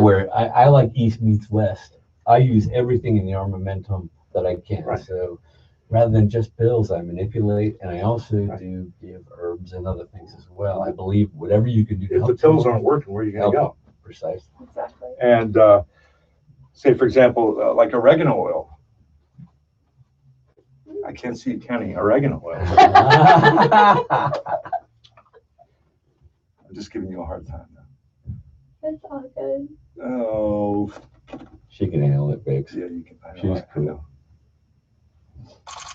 where I like East meets West. I use everything in the armamentum that I can. Right. So rather than just pills, I manipulate, and I also do give herbs and other things as well. I believe whatever you can do to If the help pills someone, aren't working, where are you gonna help go? them. Precisely. Exactly. And say, for example, like oregano oil. I can't see you counting oregano oil. I'm just giving you a hard time now. It's all good. Oh, She can handle it, Biggs. yeah, you can. I know, She's I cool. know.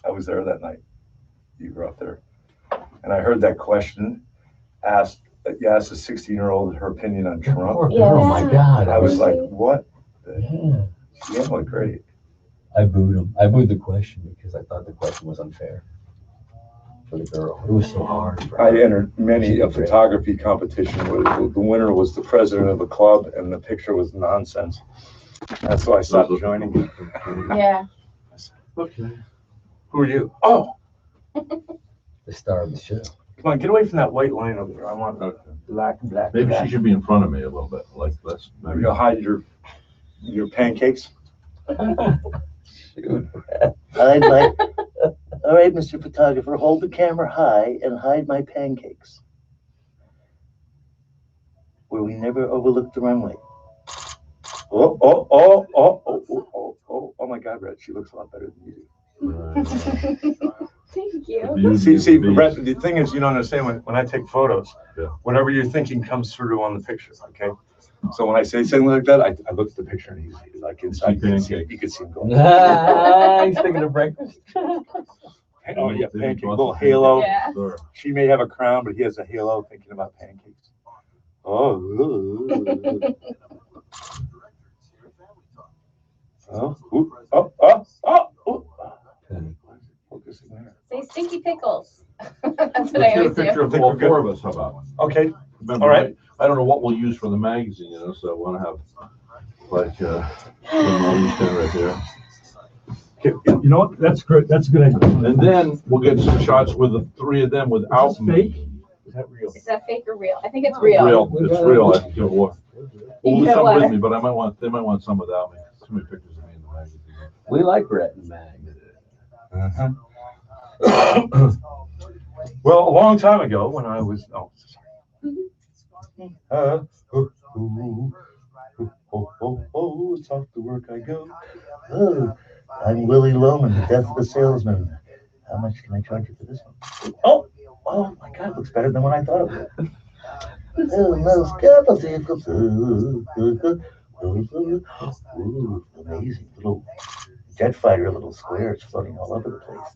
I was there that night. You were up there. And I heard that question asked, you asked a 16-year-old her opinion on Poor Trump. girl, my God. I was like, what? Yeah. She handled it great. I booed him. I booed the question because I thought the question was unfair for the girl. It was so hard. For I her. entered many a photography competition where the winner was the president of the club and the picture was nonsense. That's why I stopped joining. Yeah. Okay. Who are you? Oh, The star of the show. come on, get away from that white line over there. I want black. Maybe black. she should be in front of me a little bit, like this. Maybe you'll hide your pancakes. I'd like, all right, Mr. Photographer, hold the camera high and hide my pancakes. Where we never overlook the runway. Oh my God, Rhett, she looks a lot better than you do. Thank you. See, Rhett, the thing is, you don't understand when I take photos, Yeah. whatever you're thinking comes through on the picture, okay? So when I say something like that, I look at the picture and he's like inside, you can see him going. He's thinking of breakfast. Oh yeah, pancake, little halo. Yeah. Sure. She may have a crown, but he has a halo thinking about pancakes. Oh. Oh, ooh, oh. Say stinky pickles. That's what Let's I get a always picture do. of all four of us, how about? Okay, Remember, all right. I don't know what we'll use for the magazine, so I want to have like the Monisha right there. Okay, you know what? That's good. That's a good idea. And then we'll get some shots with the three of them without me. Is that real? Is that fake or real? I think it's real. It's real. I can give it water. Well, You there's got some water. with me, but they might want some without me. Too many pictures of me in the magazine. We like Rhett and Mag. Well, a long time ago when I was, it's off to work I go. Oh, I'm Willie Loman, the death of a salesman. How much can I charge you for this one? Oh my God, it looks better than what I thought it would. Ooh, amazing. Little jet fighter, little squares floating all over the place.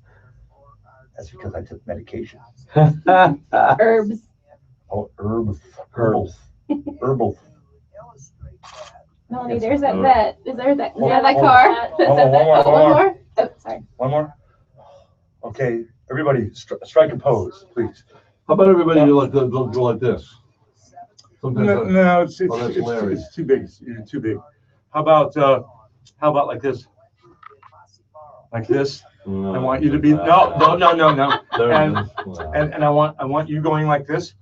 That's because I took medication. Herbs. Oh, herbal. Herbal. Melanie, there's that. Is there that? Hold Yeah, on, that hold car. on. One more. One more. Oh, sorry. One more. Okay, everybody, strike a pose, please. How about everybody do like this? Sometimes No, it's that's Larry. too big. You're too big. How about like this? Like this. I want you to be no. And I want you going like this.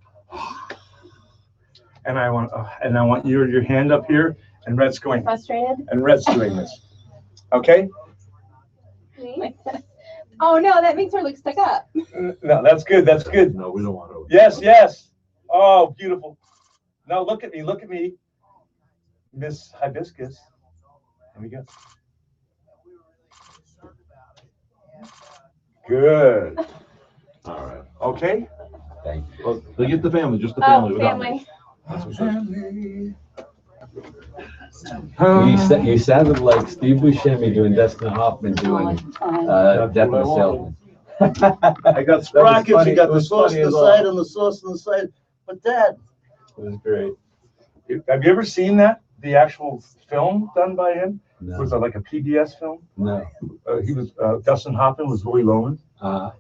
And I want your hand up here, and Rhett's going. Frustrated. And Rhett's doing this. Okay. Like this. Oh no, that makes her look stuck up. No, that's good. That's good. No, we don't want to. Yes. Oh, beautiful. Now look at me, Miss Hibiscus. There we go. Good. All right. Okay. Thank you. Well, they get the family, just the family. Oh, without family. me. That's what's up. You sounded like Steve Buscemi doing Dustin Hoffman doing Death of a Salesman. I got Sprockets, you got the was sauce funny on as the well. side and the sauce on the side. But Dad, It was great. Have you ever seen that? The actual film done by him? No. Was it like a PBS film? No. He was Dustin Hoffman was Willie Loman, Uh,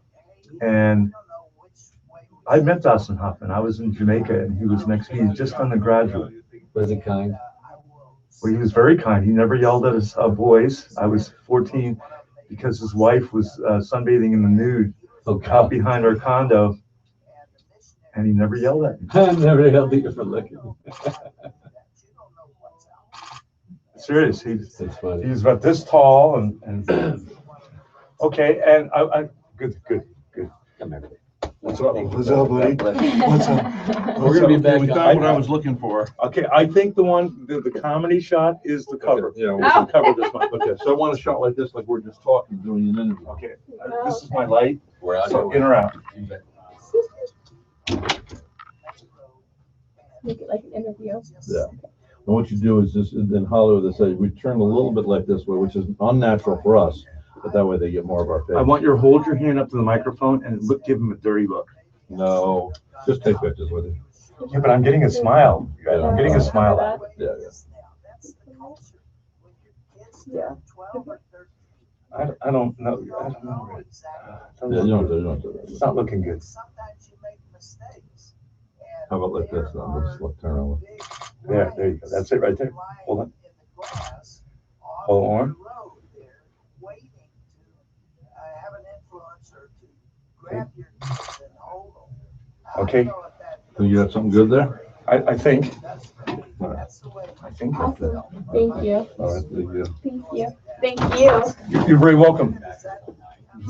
and I met Dustin Hoffman. I was in Jamaica, and he was next to me, just undergraduate. was it kind? Well, he was very kind. He never yelled at his boys. I was 14 because his wife was sunbathing in the nude out behind our condo, and he never yelled at me. I never held you for looking. Serious. That's funny. He was about this tall, and okay, and I good. Come here. What's up, buddy? What's up? We're gonna be back. We I found what I was looking for. Okay, I think the comedy shot is the cover. Yeah, we Oh. should cover this one. Okay, so I want a shot like this, like we're just talking, doing an interview. Okay, this is my light. We're out So here. in or out? Make it like an interview. Yeah. And what you do is just, in Hollywood, they say, we turn a little bit like this way, which is unnatural for us, but that way they get more of our face. I want you to hold your hand up to the microphone and give him a dirty look. No, just take pictures with it. Yeah, but I'm getting a smile. You guys. I'm getting a smile out. Yeah. Yeah. I don't know. Yeah, you don't do that. It's not looking good. How about like this? Now, let's look, turn around. There you go. That's it right there. Hold on. Hold on. Okay. So you got something good there? I think. Awesome. Thank you. All right, thank you. Thank you. Thank you. You're very welcome.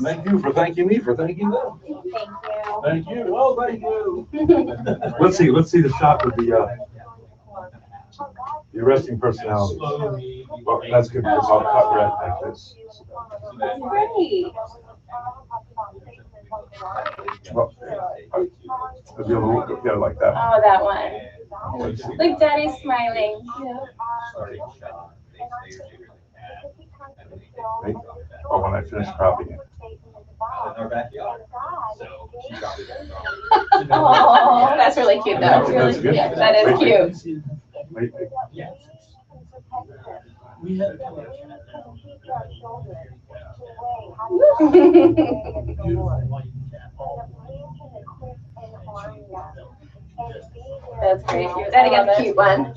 Thank you for thanking me for thanking them. Thank you. Thank you. Well, thank you. Let's see the shot with the arresting personality. Well, that's good because I'll cut Rhett like this. Great. Well, yeah, like that. Oh, that one. Like Daddy's smiling. Right? Oh, when I finish cropping it. Oh, that's really cute though. That's Really good. cute. That is cute. Wait. That's great. Gotta get the cute one.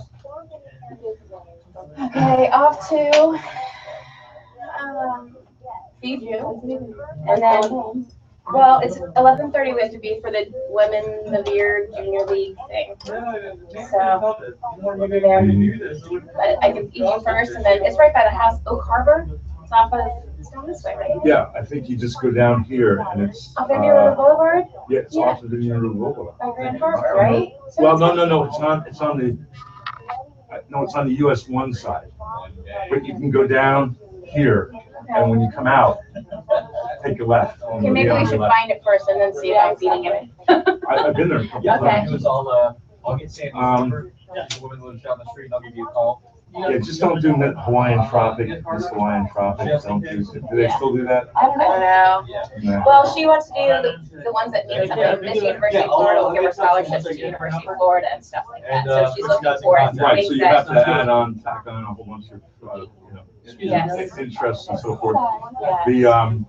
Okay, off to feed you, and then. Well, it's 11:30. We have to be for the Women of the Year Junior League thing. So we'll be there. But I can feed you first, and then it's right by the house, Oak Harbor. It's off of. It's down this way, right? Yeah, I think you just go down here and it's. Off Indian River Boulevard. Yeah, it's off of the Indian River Boulevard. By Grand Harbor, right? So Well, no, it's on the. No, it's on the US 1 side. But you can go down here, and when you come out, take a left. Okay, maybe we should find it first and then see if I'm feeding it. I've been there a couple Okay. times. I'll get Sandy's number. The woman lives down the street, and I'll give you a call. Yeah, just don't do that Hawaiian Tropic, this Hawaiian Tropic, don't do they still do that? I don't know. Yeah. Well, she wants to do the ones that mean something. Miss University of Florida will give her scholarships to University of Florida and stuff like that. So she's looking for it. Right, so you have to tack on a whole bunch of, Yes. interests and so forth. Yeah. The,